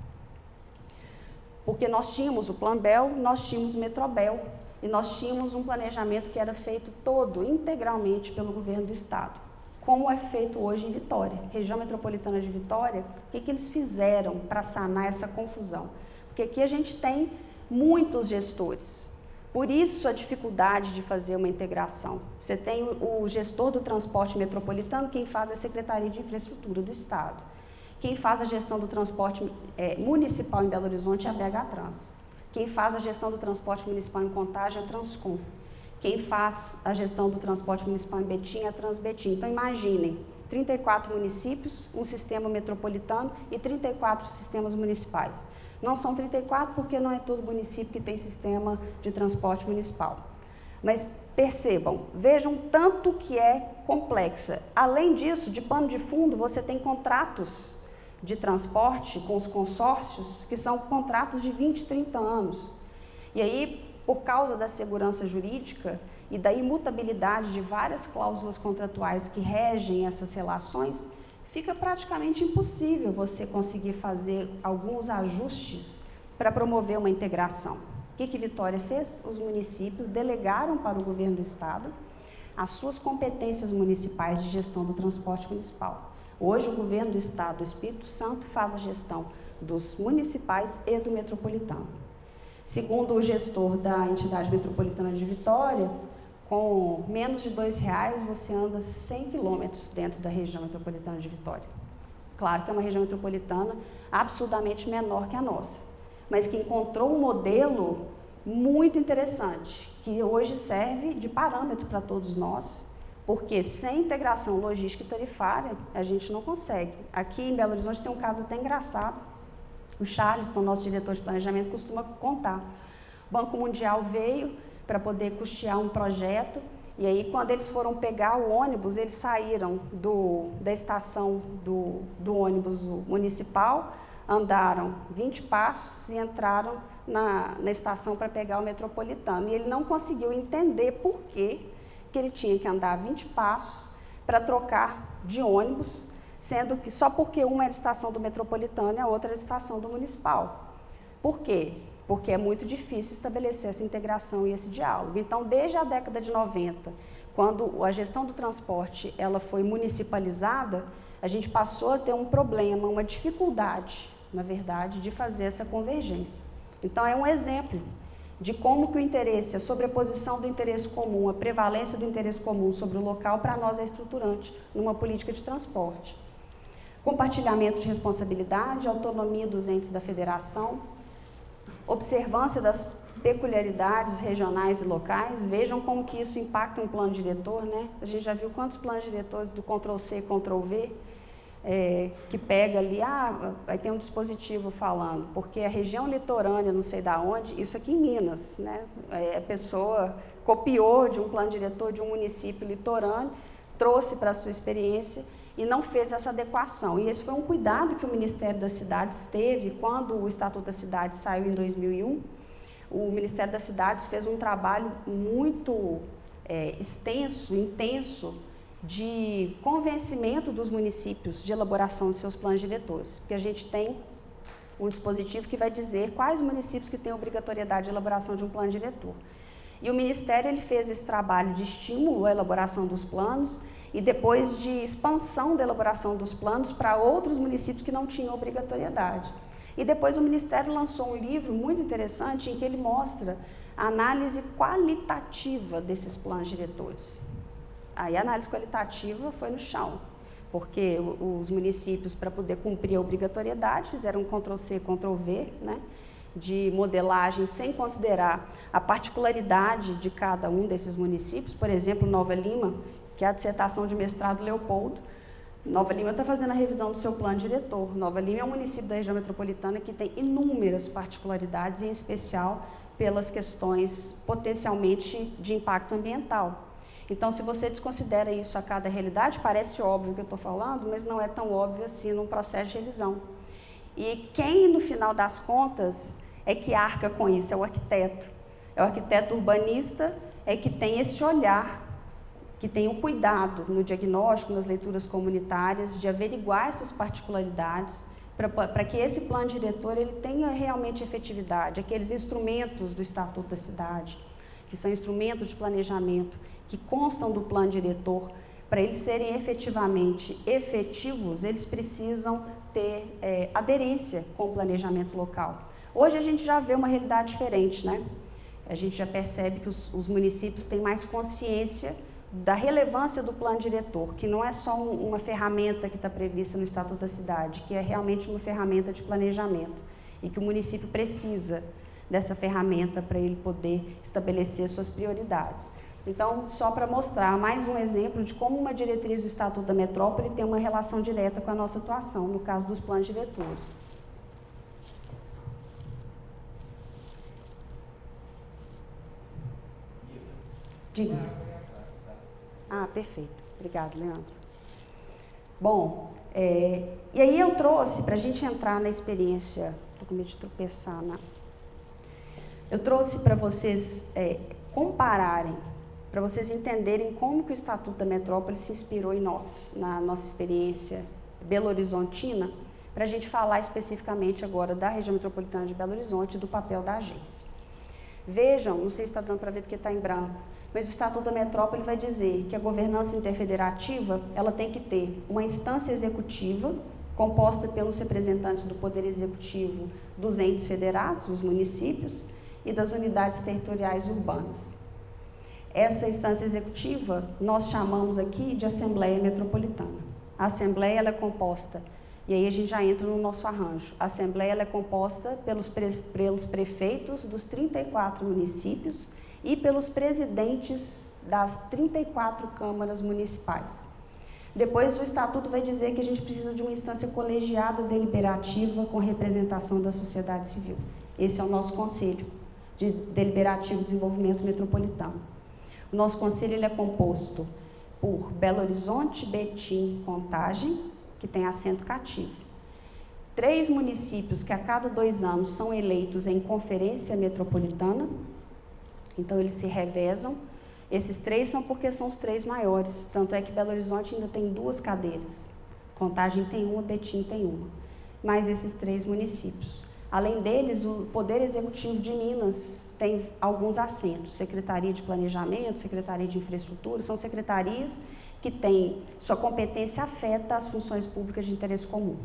Porque nós tínhamos o Planbel, nós tínhamos o Metrobel, e nós tínhamos um planejamento que era feito todo, integralmente, pelo governo do estado. Como é feito hoje em Vitória, região metropolitana de Vitória, o que eles fizeram para sanar essa confusão? Porque aqui a gente tem muitos gestores, por isso a dificuldade de fazer uma integração. Você tem o gestor do transporte metropolitano, quem faz é a Secretaria de Infraestrutura do Estado. Quem faz a gestão do transporte municipal em Belo Horizonte é a BH Trans. Quem faz a gestão do transporte municipal em Contagem é a Transcom. Quem faz a gestão do transporte municipal em Betim é a Transbetim. Então, imaginem, 34 municípios, um sistema metropolitano e 34 sistemas municipais. Não são 34 porque não é todo município que tem sistema de transporte municipal. Mas percebam, vejam tanto que é complexa. Além disso, de pano de fundo, você tem contratos de transporte com os consórcios, que são contratos de 20, 30 anos. E aí, por causa da segurança jurídica e da imutabilidade de várias cláusulas contratuais que regem essas relações, fica praticamente impossível você conseguir fazer alguns ajustes para promover uma integração. O que Vitória fez? Os municípios delegaram para o governo do estado as suas competências municipais de gestão do transporte municipal. Hoje, o governo do estado do Espírito Santo faz a gestão dos municipais e do metropolitano. Segundo o gestor da entidade metropolitana de Vitória, com menos de R$2, você anda 100 quilômetros dentro da região metropolitana de Vitória. Claro que é uma região metropolitana absurdamente menor que a nossa, mas que encontrou um modelo muito interessante, que hoje serve de parâmetro para todos nós, porque sem integração logística e tarifária, a gente não consegue. Aqui em Belo Horizonte tem um caso até engraçado. O Charleston, nosso diretor de planejamento, costuma contar. O Banco Mundial veio para poder custear um projeto, e aí quando eles foram pegar o ônibus, eles saíram da estação do ônibus municipal, andaram 20 passos e entraram na estação para pegar o metropolitano. E ele não conseguiu entender por que ele tinha que andar 20 passos para trocar de ônibus, sendo que só porque uma era estação do metropolitano e a outra era estação do municipal. Por quê? Porque é muito difícil estabelecer essa integração e esse diálogo. Então, desde a década de 90, quando a gestão do transporte ela foi municipalizada, a gente passou a ter um problema, uma dificuldade, na verdade, de fazer essa convergência. Então, é um exemplo de como que o interesse, a sobreposição do interesse comum, a prevalência do interesse comum sobre o local, para nós é estruturante numa política de transporte. Compartilhamento de responsabilidade, autonomia dos entes da federação, observância das peculiaridades regionais e locais. Vejam como que isso impacta um plano diretor, né? A gente já viu quantos planos diretores do Ctrl+C e Ctrl+V, que pega ali, aí tem um dispositivo falando, porque a região litorânea, não sei da onde, isso aqui em Minas, né? A pessoa copiou de um plano diretor de um município litorâneo, trouxe para a sua experiência e não fez essa adequação. E esse foi um cuidado que o Ministério das Cidades teve quando o Estatuto da Cidade saiu em 2001. O Ministério das Cidades fez um trabalho muito extenso, intenso, de convencimento dos municípios de elaboração de seus planos diretores, porque a gente tem um dispositivo que vai dizer quais municípios que têm obrigatoriedade de elaboração de um plano diretor. E o Ministério ele fez esse trabalho de estímulo à elaboração dos planos e depois de expansão da elaboração dos planos para outros municípios que não tinham obrigatoriedade. E depois o Ministério lançou um livro muito interessante em que ele mostra a análise qualitativa desses planos diretores. Aí a análise qualitativa foi no chão, porque os municípios, para poder cumprir a obrigatoriedade, fizeram um Ctrl+C, Ctrl+V, né, de modelagem sem considerar a particularidade de cada um desses municípios. Por exemplo, Nova Lima, que é a dissertação de mestrado Leopoldo, Nova Lima está fazendo a revisão do seu plano diretor. Nova Lima é um município da região metropolitana que tem inúmeras particularidades, em especial pelas questões potencialmente de impacto ambiental. Então, se você desconsidera isso a cada realidade, parece óbvio o que eu estou falando, mas não é tão óbvio assim num processo de revisão. E quem, no final das contas, é que arca com isso? É o arquiteto. É o arquiteto urbanista, é que tem esse olhar, que tem o cuidado no diagnóstico, nas leituras comunitárias, de averiguar essas particularidades, para que esse plano diretor ele tenha realmente efetividade, aqueles instrumentos do Estatuto da Cidade, que são instrumentos de planejamento, que constam do plano diretor, para eles serem efetivamente efetivos, eles precisam ter aderência com o planejamento local. Hoje a gente já vê uma realidade diferente, né? A gente já percebe que os municípios têm mais consciência da relevância do plano diretor, que não é só uma ferramenta que está prevista no Estatuto da Cidade, que é realmente uma ferramenta de planejamento, e que o município precisa dessa ferramenta para ele poder estabelecer suas prioridades. Então, só para mostrar mais um exemplo de como uma diretriz do Estatuto da Metrópole tem uma relação direta com a nossa atuação, no caso dos planos diretores. Diga. Perfeito. Obrigada, Leandro. Bom, e aí eu trouxe, para a gente entrar na experiência, estou com medo de tropeçar, né? Eu trouxe para vocês compararem, para vocês entenderem como que o Estatuto da Metrópole se inspirou em nós, na nossa experiência belo-horizontina, para a gente falar especificamente agora da região metropolitana de Belo Horizonte e do papel da agência. Vejam, não sei se está dando para ver porque está em branco, mas o Estatuto da Metrópole vai dizer que a governança interfederativa ela tem que ter uma instância executiva composta pelos representantes do Poder Executivo dos entes federados, os municípios, e das unidades territoriais urbanas. Essa instância executiva nós chamamos aqui de Assembleia Metropolitana. A Assembleia ela é composta, e aí a gente já entra no nosso arranjo, a Assembleia ela é composta pelos prefeitos dos 34 municípios e pelos presidentes das 34 câmaras municipais. Depois o Estatuto vai dizer que a gente precisa de uma instância colegiada deliberativa com representação da sociedade civil. Esse é o nosso Conselho de Deliberativo de Desenvolvimento Metropolitano. O nosso conselho ele é composto por Belo Horizonte, Betim, Contagem, que tem assento cativo. 3 municípios que a cada 2 anos são eleitos em conferência metropolitana, então eles se revezam. Esses 3 são porque são os 3 maiores, tanto é que Belo Horizonte ainda tem 2 cadeiras. Contagem tem 1, Betim tem 1. Mais esses 3 municípios. Além deles, o Poder Executivo de Minas tem alguns assentos. Secretaria de Planejamento, Secretaria de Infraestrutura, são secretarias que têm sua competência afeta as funções públicas de interesse comum.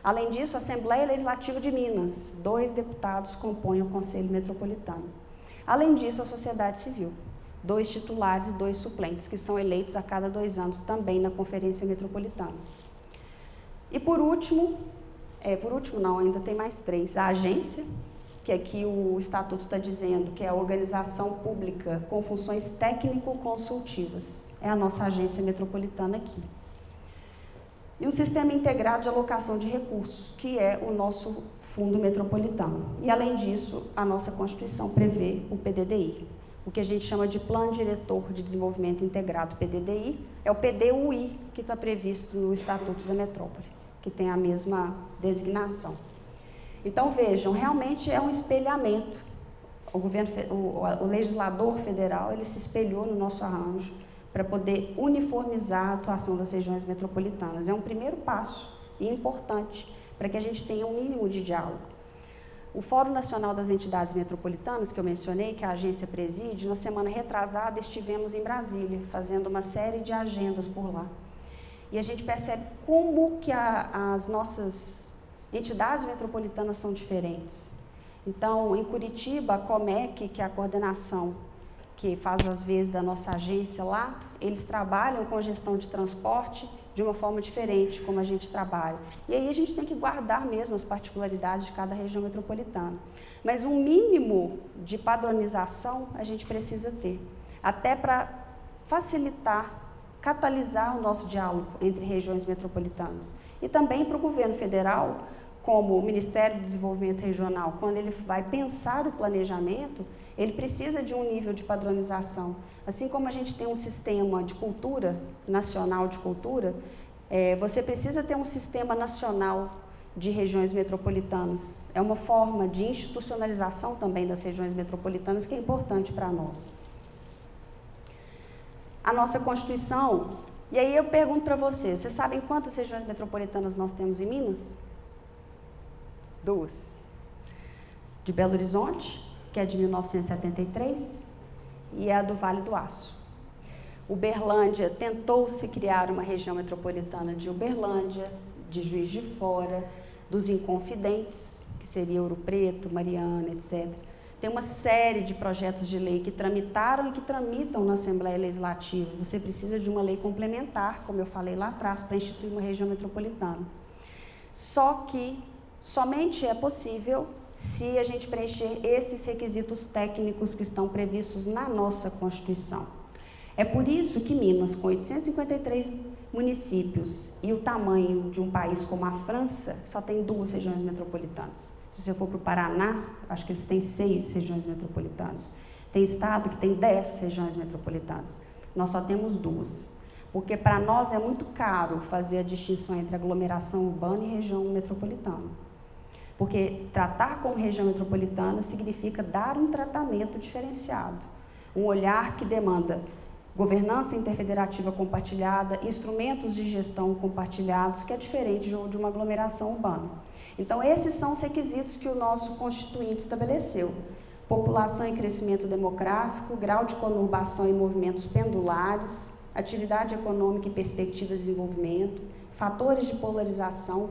Além disso, a Assembleia Legislativa de Minas, 2 deputados compõem o Conselho Metropolitano. Além disso, a sociedade civil, 2 titulares e 2 suplentes, que são eleitos a cada 2 anos também na Conferência Metropolitana. E por último não, ainda tem mais 3. A agência, que aqui o Estatuto está dizendo que é a organização pública com funções técnico-consultivas. É a nossa agência metropolitana aqui. E o Sistema Integrado de Alocação de Recursos, que é o nosso Fundo Metropolitano. E, além disso, a nossa Constituição prevê o PDDI. O que a gente chama de Plano Diretor de Desenvolvimento Integrado, PDDI, é o PDUI, que está previsto no Estatuto da Metrópole, que tem a mesma designação. Então, vejam, realmente é um espelhamento. O legislador federal, ele se espelhou no nosso arranjo para poder uniformizar a atuação das regiões metropolitanas. É um primeiro passo e importante para que a gente tenha um mínimo de diálogo. O Fórum Nacional das Entidades Metropolitanas, que eu mencionei, que a agência preside, na semana retrasada estivemos em Brasília, fazendo uma série de agendas por lá. E a gente percebe como que as nossas entidades metropolitanas são diferentes. Então, em Curitiba, a Comec, que é a coordenação que faz as vezes da nossa agência lá, eles trabalham com gestão de transporte de uma forma diferente, como a gente trabalha. E aí a gente tem que guardar mesmo as particularidades de cada região metropolitana. Mas um mínimo de padronização a gente precisa ter, até para facilitar, catalisar o nosso diálogo entre regiões metropolitanas. E também para o governo federal, como o Ministério do Desenvolvimento Regional, quando ele vai pensar o planejamento, ele precisa de um nível de padronização. Assim como a gente tem um sistema de cultura, nacional de cultura, você precisa ter um sistema nacional de regiões metropolitanas. É uma forma de institucionalização também das regiões metropolitanas que é importante para nós. A nossa Constituição, e aí eu pergunto para vocês sabem quantas regiões metropolitanas nós temos em Minas? 2. De Belo Horizonte, que é de 1973, e é a do Vale do Aço. Uberlândia, tentou-se criar uma região metropolitana de Uberlândia, de Juiz de Fora, dos Inconfidentes, que seria Ouro Preto, Mariana, etc. Tem uma série de projetos de lei que tramitaram e que tramitam na Assembleia Legislativa. Você precisa de uma lei complementar, como eu falei lá atrás, para instituir uma região metropolitana. Só que somente é possível se a gente preencher esses requisitos técnicos que estão previstos na nossa Constituição. É por isso que Minas, com 853 municípios e o tamanho de um país como a França, só tem 2 regiões metropolitanas. Se você for para o Paraná, acho que eles têm 6 regiões metropolitanas. Tem estado que tem 10 regiões metropolitanas. Nós só temos 2. Porque para nós é muito caro fazer a distinção entre aglomeração urbana e região metropolitana. Porque tratar como região metropolitana significa dar um tratamento diferenciado. Um olhar que demanda governança interfederativa compartilhada, instrumentos de gestão compartilhados, que é diferente de uma aglomeração urbana. Então, esses são os requisitos que o nosso Constituinte estabeleceu. População e crescimento demográfico, grau de conurbação e movimentos pendulares, atividade econômica e perspectivas de desenvolvimento, fatores de polarização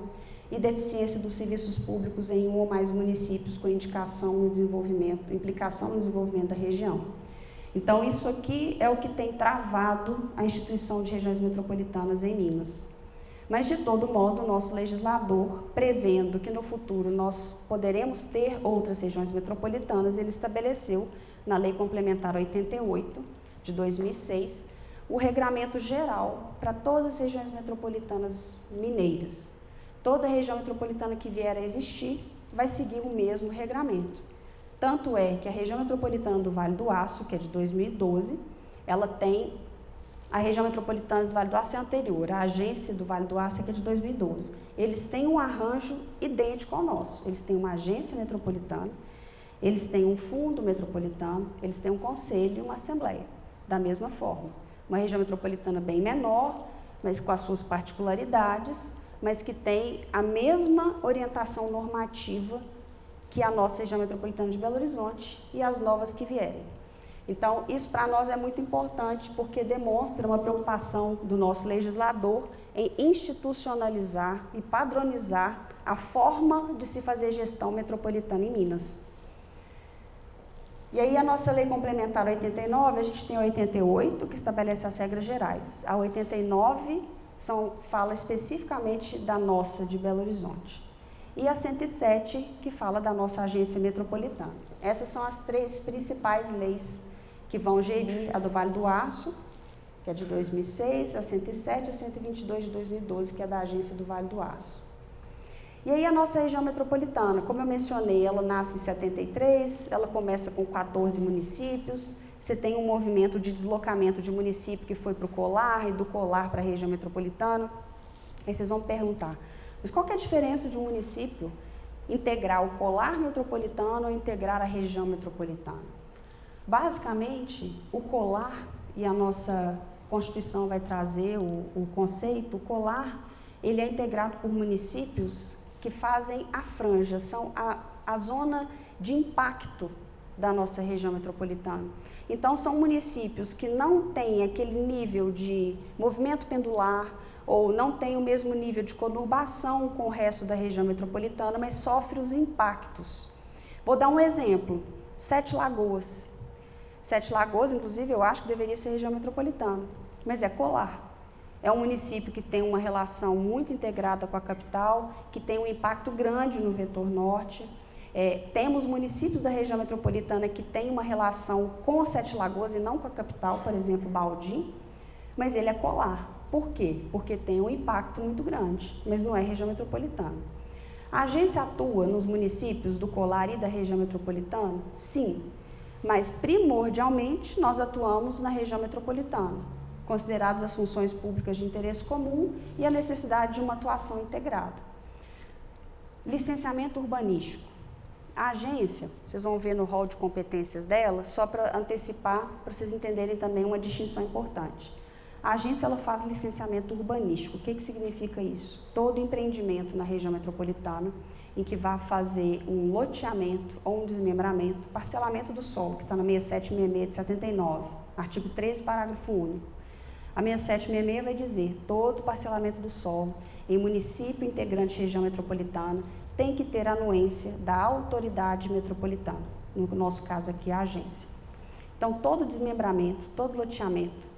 e deficiência dos serviços públicos em um ou mais municípios com implicação no desenvolvimento da região. Então, isso aqui é o que tem travado a instituição de regiões metropolitanas em Minas. Mas, de todo modo, o nosso legislador, prevendo que no futuro nós poderemos ter outras regiões metropolitanas, ele estabeleceu, na Lei Complementar 88, de 2006, o regramento geral para todas as regiões metropolitanas mineiras. Toda região metropolitana que vier a existir vai seguir o mesmo regramento. Tanto é que a região metropolitana do Vale do Aço, que é de 2012, ela tem... A região metropolitana do Vale do Aço é anterior, a agência do Vale do Aço é que é de 2012. Eles têm um arranjo idêntico ao nosso. Eles têm uma agência metropolitana, eles têm um fundo metropolitano, eles têm um conselho e uma assembleia. da mesma forma. Uma região metropolitana bem menor, mas com as suas particularidades, mas que tem a mesma orientação normativa que a nossa região metropolitana de Belo Horizonte e as novas que vierem. Então, isso para nós é muito importante, porque demonstra uma preocupação do nosso legislador em institucionalizar e padronizar a forma de se fazer gestão metropolitana em Minas. E aí a nossa lei complementar 89, a gente tem a 88, que estabelece as regras gerais. A 89 fala especificamente da nossa de Belo Horizonte. E a 107, que fala da nossa agência metropolitana. Essas são as três principais leis que vão gerir a do Vale do Aço, que é de 2006, a 107 e a 122 de 2012, que é da agência do Vale do Aço. E aí a nossa região metropolitana, como eu mencionei, ela nasce em 73, ela começa com 14 municípios, você tem um movimento de deslocamento de município que foi para o Colar e do Colar para a região metropolitana. Aí vocês vão perguntar, mas qual que é a diferença de um município integrar o Colar metropolitano ou integrar a região metropolitana? Basicamente, o Colar, e a nossa Constituição vai trazer o conceito, o Colar, ele é integrado por municípios que fazem a franja, são a zona de impacto da nossa região metropolitana. Então, são municípios que não têm aquele nível de movimento pendular ou não têm o mesmo nível de conurbação com o resto da região metropolitana, mas sofrem os impactos. Vou dar um exemplo, Sete Lagoas. Sete Lagoas, inclusive, eu acho que deveria ser região metropolitana, mas é Colar. É um município que tem uma relação muito integrada com a capital, que tem um impacto grande no vetor norte. Temos municípios da região metropolitana que têm uma relação com Sete Lagoas e não com a capital, por exemplo, Baldim, mas ele é Colar. Por quê? Porque tem um impacto muito grande, mas não é região metropolitana. A agência atua nos municípios do Colar e da região metropolitana? Sim, mas primordialmente nós atuamos na região metropolitana, consideradas as funções públicas de interesse comum e a necessidade de uma atuação integrada. Licenciamento urbanístico. A agência, vocês vão ver no rol de competências dela, só para antecipar, para vocês entenderem também uma distinção importante. A agência ela faz licenciamento urbanístico. O que significa isso? Todo empreendimento na região metropolitana em que vá fazer um loteamento ou um desmembramento, parcelamento do solo, que está na 6766 de 79, artigo 13, parágrafo único. A 6766 vai dizer, todo parcelamento do solo em município integrante de região metropolitana tem que ter anuência da autoridade metropolitana, no nosso caso aqui a agência. Então, todo desmembramento, todo loteamento,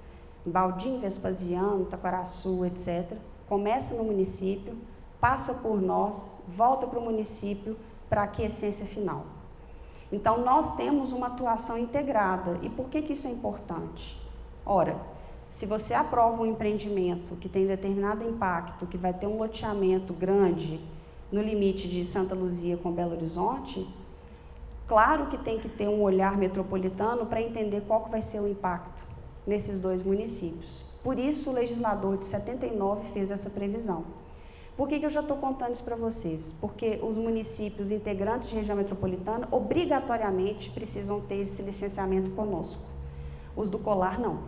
Baldim, Vespasiano, Taquaraçu, etc., começa no município, passa por nós, volta para o município para a aquiescência final. Então, nós temos uma atuação integrada. E por que isso é importante? Ora, se você aprova um empreendimento que tem determinado impacto, que vai ter um loteamento grande no limite de Santa Luzia com Belo Horizonte, claro que tem que ter um olhar metropolitano para entender qual que vai ser o impacto nesses dois municípios. Por isso, o legislador de 79 fez essa previsão. Por que eu já estou contando isso para vocês? Porque os municípios integrantes de região metropolitana obrigatoriamente precisam ter esse licenciamento conosco. Os do Colar não,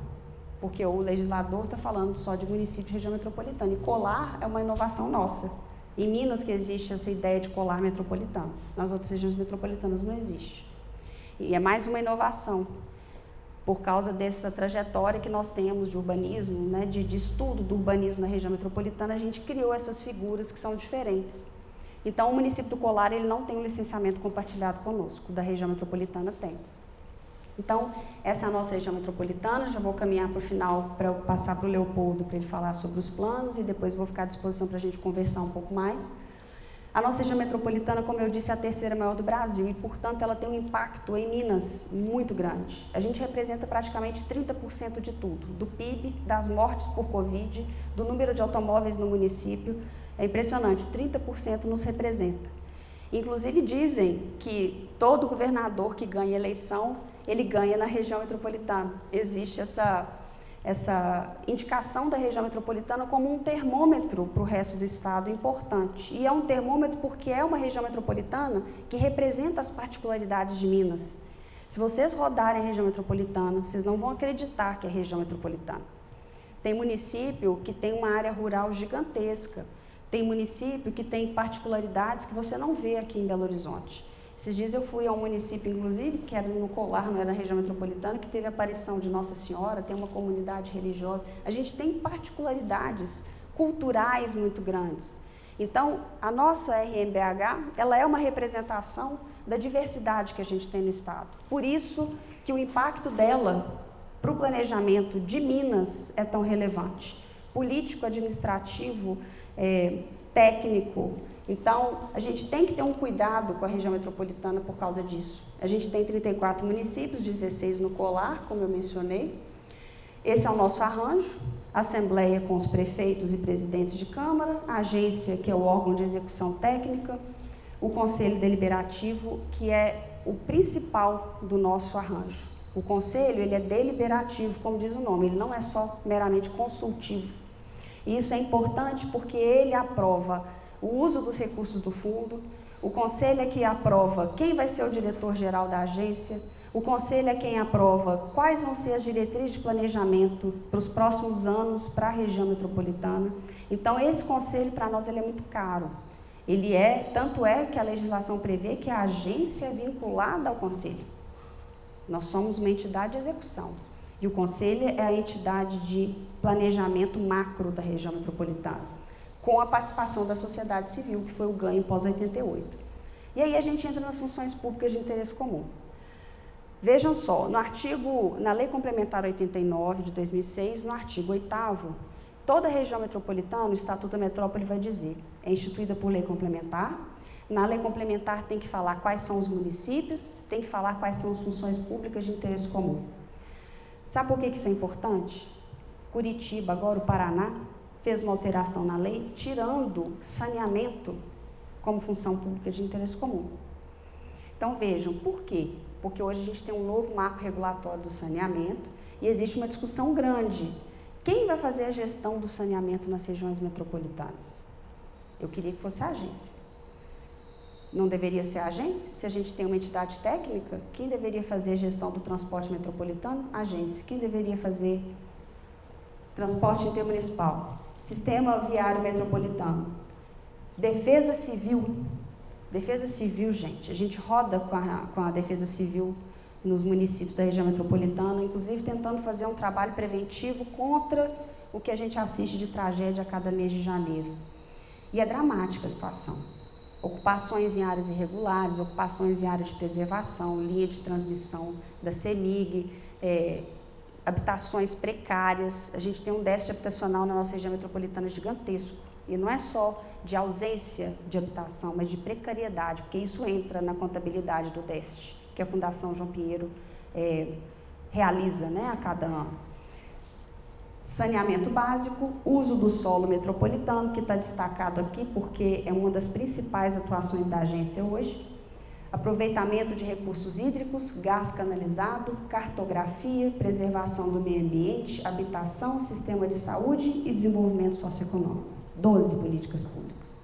porque o legislador está falando só de município de região metropolitana. E Colar é uma inovação nossa. Em Minas que existe essa ideia de Colar metropolitano. Nas outras regiões metropolitanas não existe. E é mais uma inovação, por causa dessa trajetória que nós temos de urbanismo, né, de estudo do urbanismo na região metropolitana, a gente criou essas figuras que são diferentes. Então, o município do Colar ele não tem um licenciamento compartilhado conosco, da região metropolitana tem. Então, essa é a nossa região metropolitana, já vou caminhar para o final para eu passar para o Leopoldo para ele falar sobre os planos e depois vou ficar à disposição para a gente conversar um pouco mais. A nossa região metropolitana, como eu disse, é a terceira maior do Brasil e, portanto, ela tem um impacto em Minas muito grande. A gente representa praticamente 30% de tudo, do PIB, das mortes por Covid, do número de automóveis no município. É impressionante, 30% nos representa. Inclusive, dizem que todo governador que ganha eleição, ele ganha na região metropolitana. Existe essa indicação da região metropolitana como um termômetro para o resto do estado importante. E é um termômetro porque é uma região metropolitana que representa as particularidades de Minas. Se vocês rodarem a região metropolitana, vocês não vão acreditar que é região metropolitana. Tem município que tem uma área rural gigantesca. Tem município que tem particularidades que você não vê aqui em Belo Horizonte. Esses dias eu fui a um município, inclusive, que era no Colar, não era na região metropolitana, que teve a aparição de Nossa Senhora, tem uma comunidade religiosa. A gente tem particularidades culturais muito grandes. Então, a nossa RMBH, ela é uma representação da diversidade que a gente tem no Estado. Por isso que o impacto dela para o planejamento de Minas é tão relevante. Político, administrativo, técnico. Então, a gente tem que ter um cuidado com a região metropolitana por causa disso. A gente tem 34 municípios, 16 no Colar, como eu mencionei. Esse é o nosso arranjo. Assembleia com os prefeitos e presidentes de Câmara, a agência, que é o órgão de execução técnica, o Conselho Deliberativo, que é o principal do nosso arranjo. O Conselho, ele é deliberativo, como diz o nome, ele não é só meramente consultivo. E isso é importante porque ele aprova o uso dos recursos do fundo, o Conselho é que aprova quem vai ser o diretor-geral da agência, o Conselho é quem aprova quais vão ser as diretrizes de planejamento para os próximos anos para a região metropolitana. Então, esse Conselho, para nós, ele é muito caro. Tanto é que a legislação prevê que a agência é vinculada ao Conselho. Nós somos uma entidade de execução. E o Conselho é a entidade de planejamento macro da região metropolitana, com a participação da sociedade civil, que foi o ganho pós-88. E aí a gente entra nas funções públicas de interesse comum. Vejam só, na Lei Complementar 89 de 2006, no artigo 8º, toda a região metropolitana, o Estatuto da Metrópole vai dizer, é instituída por lei complementar. Na lei complementar tem que falar quais são os municípios, tem que falar quais são as funções públicas de interesse comum. Sabe por que isso é importante? Curitiba, agora o Paraná, fez uma alteração na lei, tirando saneamento como função pública de interesse comum. Então vejam, por quê? Porque hoje a gente tem um novo marco regulatório do saneamento e existe uma discussão grande. Quem vai fazer a gestão do saneamento nas regiões metropolitanas? Eu queria que fosse a agência. Não deveria ser a agência? Se a gente tem uma entidade técnica, quem deveria fazer a gestão do transporte metropolitano? A agência. Quem deveria fazer transporte intermunicipal? Sistema viário metropolitano. Defesa civil. Defesa civil, gente. A gente roda com a defesa civil nos municípios da região metropolitana, inclusive tentando fazer um trabalho preventivo contra o que a gente assiste de tragédia a cada mês de janeiro. E é dramática a situação. Ocupações em áreas irregulares, ocupações em área de preservação, linha de transmissão da CEMIG, habitações precárias. A gente tem um déficit habitacional na nossa região metropolitana gigantesco. E não é só de ausência de habitação, mas de precariedade, porque isso entra na contabilidade do déficit, que a Fundação João Pinheiro realiza, né, a cada ano. Saneamento básico, uso do solo metropolitano, que está destacado aqui porque é uma das principais atuações da agência hoje. Aproveitamento de recursos hídricos, gás canalizado, cartografia, preservação do meio ambiente, habitação, sistema de saúde e desenvolvimento socioeconômico. 12 políticas públicas,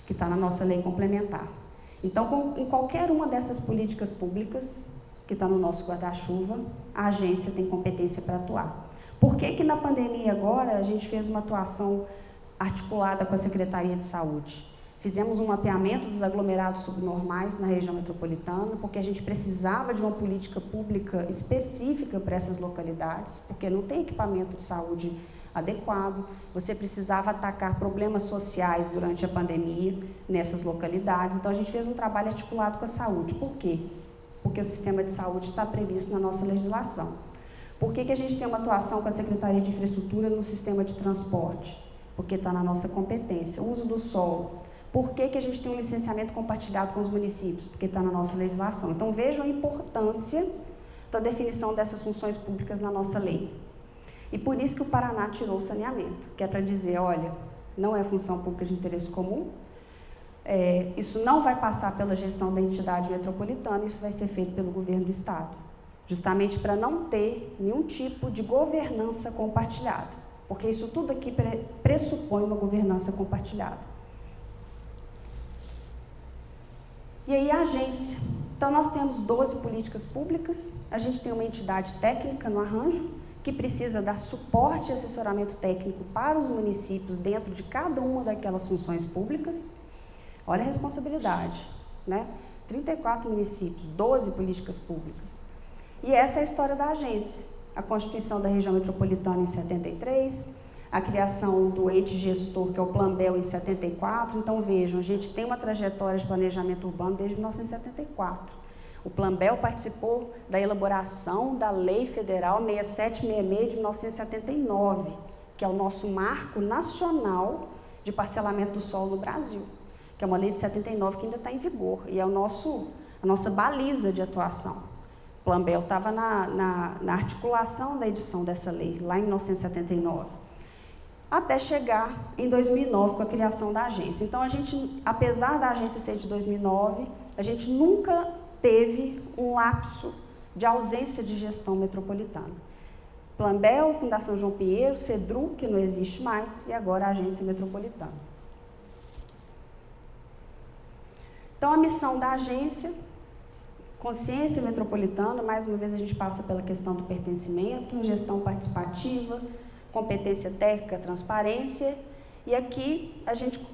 que está na nossa lei complementar. Então, em qualquer uma dessas políticas públicas, que está no nosso guarda-chuva, a agência tem competência para atuar. Por que na pandemia agora a gente fez uma atuação articulada com a Secretaria de Saúde? Fizemos um mapeamento dos aglomerados subnormais na região metropolitana, porque a gente precisava de uma política pública específica para essas localidades, porque não tem equipamento de saúde adequado, você precisava atacar problemas sociais durante a pandemia nessas localidades. Então, a gente fez um trabalho articulado com a saúde. Por quê? Porque o sistema de saúde está previsto na nossa legislação. Por que a gente tem uma atuação com a Secretaria de Infraestrutura no sistema de transporte? Porque está na nossa competência. O uso do solo. Por que a gente tem um licenciamento compartilhado com os municípios? Porque está na nossa legislação. Então, vejam a importância da definição dessas funções públicas na nossa lei. E por isso que o Paraná tirou o saneamento, que é para dizer, olha, não é função pública de interesse comum, isso não vai passar pela gestão da entidade metropolitana, isso vai ser feito pelo governo do Estado, justamente para não ter nenhum tipo de governança compartilhada, porque isso tudo aqui pressupõe uma governança compartilhada. E aí a agência, Então, nós temos 12 políticas públicas, a gente tem uma entidade técnica no arranjo, que precisa dar suporte e assessoramento técnico para os municípios dentro de cada uma daquelas funções públicas. Olha a responsabilidade, né? 34 municípios, 12 políticas públicas. E essa é a história da agência. A Constituição da Região Metropolitana em 73, a criação do ente gestor, que é o Plambel, em 74. Então, vejam, a gente tem uma trajetória de planejamento urbano desde 1974. O Plambel participou da elaboração da Lei Federal 6766 de 1979, que é o nosso marco nacional de parcelamento do solo no Brasil, que é uma lei de 79 que ainda está em vigor, e é a nossa baliza de atuação. O Plambel estava na articulação da edição dessa lei, lá em 1979, até chegar em 2009 com a criação da agência. Então, a gente, apesar da agência ser de 2009, a gente nunca teve um lapso de ausência de gestão metropolitana. Plambel, Fundação João Pinheiro, CEDRU, que não existe mais, e agora a Agência Metropolitana. Então, a missão da agência, consciência metropolitana, mais uma vez a gente passa pela questão do pertencimento, gestão participativa, competência técnica, transparência, e aqui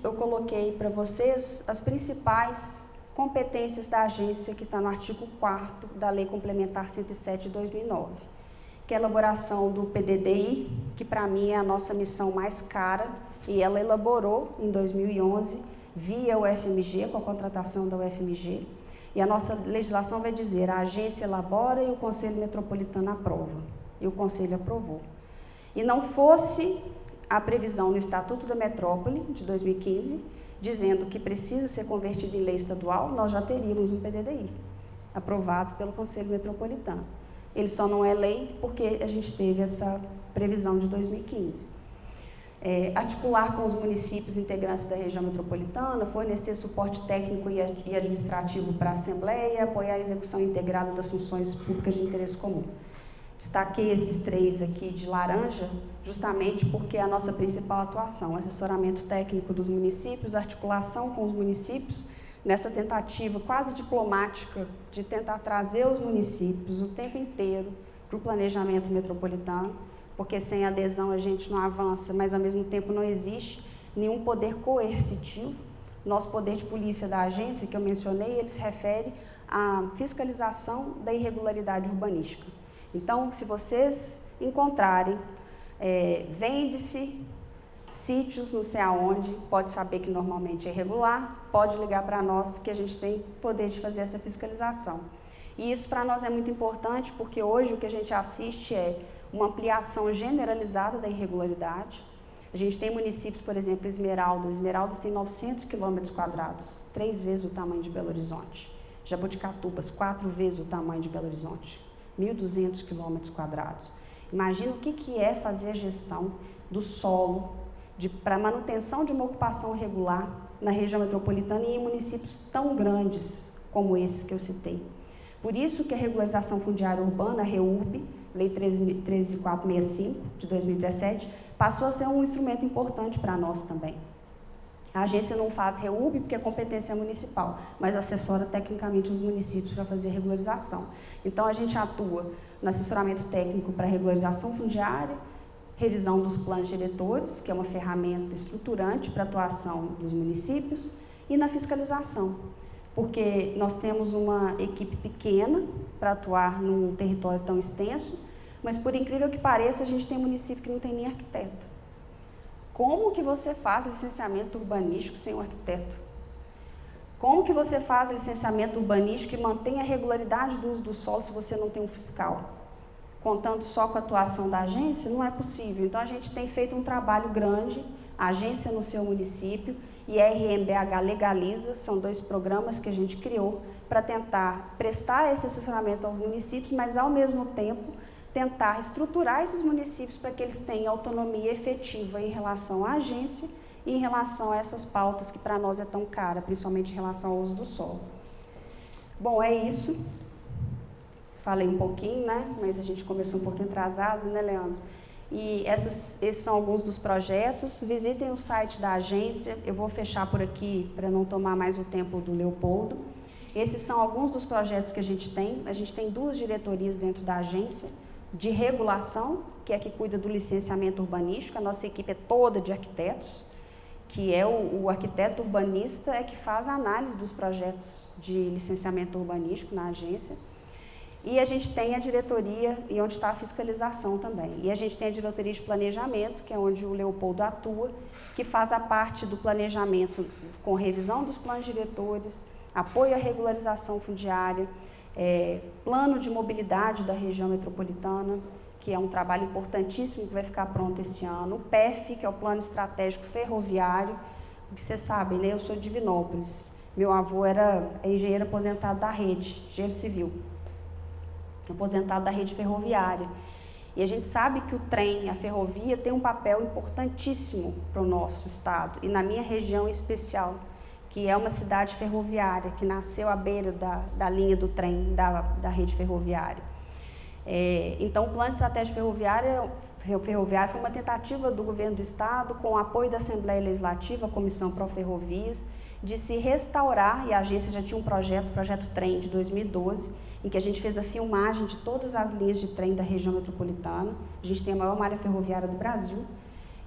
eu coloquei para vocês as principais competências da agência que está no artigo 4º da Lei Complementar 107 de 2009, que é a elaboração do PDDI, que para mim é a nossa missão mais cara, e ela elaborou em 2011, via UFMG, com a contratação da UFMG, e a nossa legislação vai dizer, a agência elabora e o Conselho Metropolitano aprova, e o Conselho aprovou. E não fosse a previsão no Estatuto da Metrópole, de 2015, dizendo que precisa ser convertido em lei estadual, nós já teríamos um PDDI, aprovado pelo Conselho Metropolitano. Ele só não é lei porque a gente teve essa previsão de 2015. Articular com os municípios integrantes da região metropolitana, fornecer suporte técnico e administrativo para a Assembleia, apoiar a execução integrada das funções públicas de interesse comum. Destaquei esses 3 aqui de laranja, justamente porque é a nossa principal atuação, assessoramento técnico dos municípios, articulação com os municípios, nessa tentativa quase diplomática de tentar trazer os municípios o tempo inteiro para o planejamento metropolitano, porque sem adesão a gente não avança, mas ao mesmo tempo não existe nenhum poder coercitivo. Nosso poder de polícia da agência, que eu mencionei, ele se refere à fiscalização da irregularidade urbanística. Então, se vocês encontrarem, vende-se sítios não sei aonde, pode saber que normalmente é irregular, pode ligar para nós que a gente tem poder de fazer essa fiscalização. E isso para nós é muito importante porque hoje o que a gente assiste é uma ampliação generalizada da irregularidade. A gente tem municípios, por exemplo, Esmeraldas tem 900 km², 3 vezes o tamanho de Belo Horizonte. Jaboticatubas, 4 vezes o tamanho de Belo Horizonte, 1.200 km². Imagina o que é fazer a gestão do solo para manutenção de uma ocupação regular na região metropolitana e em municípios tão grandes como esses que eu citei. Por isso que a regularização fundiária urbana, a REURB, Lei 13465, de 2017, passou a ser um instrumento importante para nós também. A agência não faz REURB porque a competência é municipal, mas assessora tecnicamente os municípios para fazer regularização. Então, a gente atua no assessoramento técnico para regularização fundiária, revisão dos planos diretores, que é uma ferramenta estruturante para a atuação dos municípios, e na fiscalização, porque nós temos uma equipe pequena para atuar num território tão extenso, mas por incrível que pareça, a gente tem município que não tem nem arquiteto. Como que você faz licenciamento urbanístico sem um arquiteto? Como que você faz licenciamento urbanístico e mantém a regularidade do uso do solo se você não tem um fiscal? Contando só com a atuação da agência, não é possível. Então, a gente tem feito um trabalho grande, a agência no seu município e a RMBH Legaliza, são 2 programas que a gente criou para tentar prestar esse assessoramento aos municípios, mas, ao mesmo tempo, tentar estruturar esses municípios para que eles tenham autonomia efetiva em relação à agência e em relação a essas pautas que para nós é tão cara, principalmente em relação ao uso do solo. Bom, é isso. Falei um pouquinho, né? Mas a gente começou um pouquinho atrasado, né, Leandro? E esses são alguns dos projetos. Visitem o site da agência. Eu vou fechar por aqui para não tomar mais o tempo do Leopoldo. Esses são alguns dos projetos que a gente tem. A gente tem 2 diretorias dentro da agência de regulação, que é a que cuida do licenciamento urbanístico. A nossa equipe é toda de arquitetos, que é o arquiteto urbanista é que faz a análise dos projetos de licenciamento urbanístico na agência. E a gente tem a diretoria, e onde está a fiscalização também. E a gente tem a diretoria de planejamento, que é onde o Leopoldo atua, que faz a parte do planejamento com revisão dos planos diretores, apoio à regularização fundiária, plano de mobilidade da região metropolitana, que é um trabalho importantíssimo que vai ficar pronto esse ano. O PEF, que é o Plano Estratégico Ferroviário, porque vocês sabem, né? Eu sou de Divinópolis. Meu avô é engenheiro aposentado da rede, engenheiro civil, aposentado da rede ferroviária. E a gente sabe que o trem, a ferrovia, tem um papel importantíssimo para o nosso estado, e na minha região em especial, que é uma cidade ferroviária, que nasceu à beira da linha do trem, da rede ferroviária. Então, o Plano Estratégico Ferroviário foi uma tentativa do governo do estado, com o apoio da Assembleia Legislativa, a Comissão Proferrovias, de se restaurar, e a agência já tinha um projeto, o Projeto Trem de 2012, em que a gente fez a filmagem de todas as linhas de trem da região metropolitana. A gente tem a maior malha ferroviária do Brasil,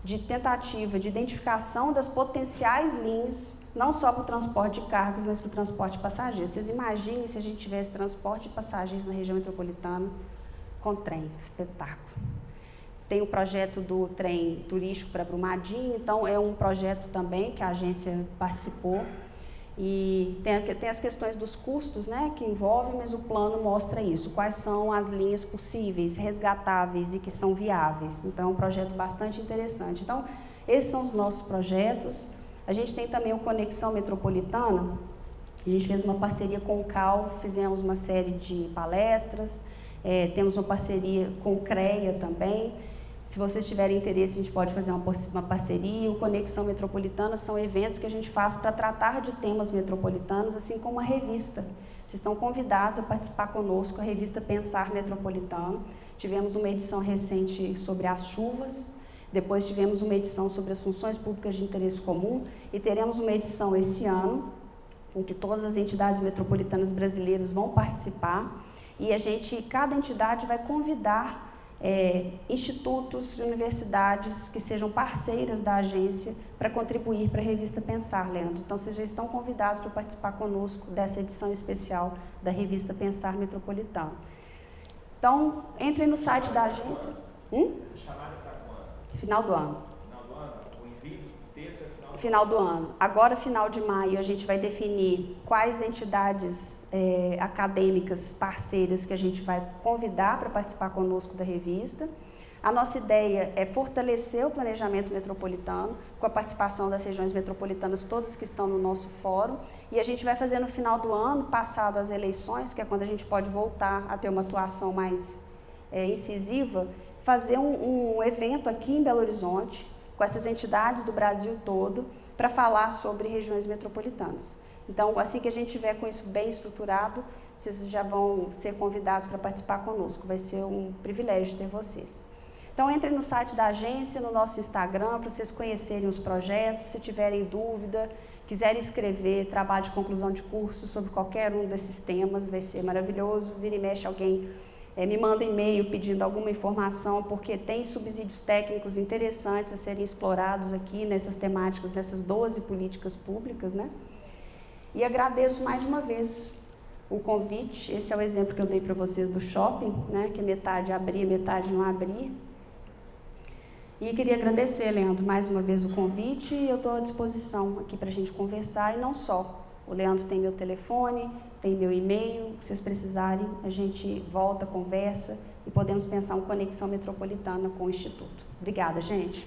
de tentativa de identificação das potenciais linhas, não só para o transporte de cargas, mas para o transporte de passageiros. Vocês imaginem se a gente tivesse transporte de passageiros na região metropolitana com trem, espetáculo. Tem o projeto do trem turístico para Brumadinho, então é um projeto também que a agência participou. E tem as questões dos custos, né, que envolvem, mas o plano mostra isso, quais são as linhas possíveis, resgatáveis e que são viáveis. Então, é um projeto bastante interessante. Então, esses são os nossos projetos. A gente tem também o Conexão Metropolitana. A gente fez uma parceria com o CAL, fizemos uma série de palestras, temos uma parceria com o CREA também. Se vocês tiverem interesse, a gente pode fazer uma parceria. O Conexão Metropolitana são eventos que a gente faz para tratar de temas metropolitanos, assim como a revista. Vocês estão convidados a participar conosco, a revista Pensar Metropolitano. Tivemos uma edição recente sobre as chuvas, depois tivemos uma edição sobre as funções públicas de interesse comum e teremos uma edição esse ano, em que todas as entidades metropolitanas brasileiras vão participar e cada entidade vai convidar institutos, universidades que sejam parceiras da agência para contribuir para a revista Pensar, Leandro. Então, vocês já estão convidados para participar conosco dessa edição especial da revista Pensar Metropolitano. Então, entrem no site da agência. Chamada para quando? Final do ano. Final do ano? O envio do texto é final do ano. Agora, final de maio, a gente vai definir quais entidades acadêmicas parceiras que a gente vai convidar para participar conosco da revista. A nossa ideia é fortalecer o planejamento metropolitano, com a participação das regiões metropolitanas, todas que estão no nosso fórum, e a gente vai fazer no final do ano, passado as eleições, que é quando a gente pode voltar a ter uma atuação mais incisiva, fazer um evento aqui em Belo Horizonte, com essas entidades do Brasil todo, para falar sobre regiões metropolitanas. Então, assim que a gente tiver com isso bem estruturado, vocês já vão ser convidados para participar conosco. Vai ser um privilégio ter vocês. Então, entrem no site da agência, no nosso Instagram, para vocês conhecerem os projetos. Se tiverem dúvida, quiserem escrever trabalho de conclusão de curso sobre qualquer um desses temas, vai ser maravilhoso. Vira e mexe alguém me manda e-mail pedindo alguma informação, porque tem subsídios técnicos interessantes a serem explorados aqui nessas temáticas, nessas 12 políticas públicas, né? E agradeço mais uma vez o convite. Esse é o exemplo que eu dei para vocês do shopping, né? Que metade abria, metade não abria. E queria agradecer, Leandro, mais uma vez o convite, e eu estou à disposição aqui para a gente conversar, e não só. O Leandro tem meu telefone, tem meu e-mail, se vocês precisarem, a gente volta, conversa, e podemos pensar uma conexão metropolitana com o Instituto. Obrigada, gente.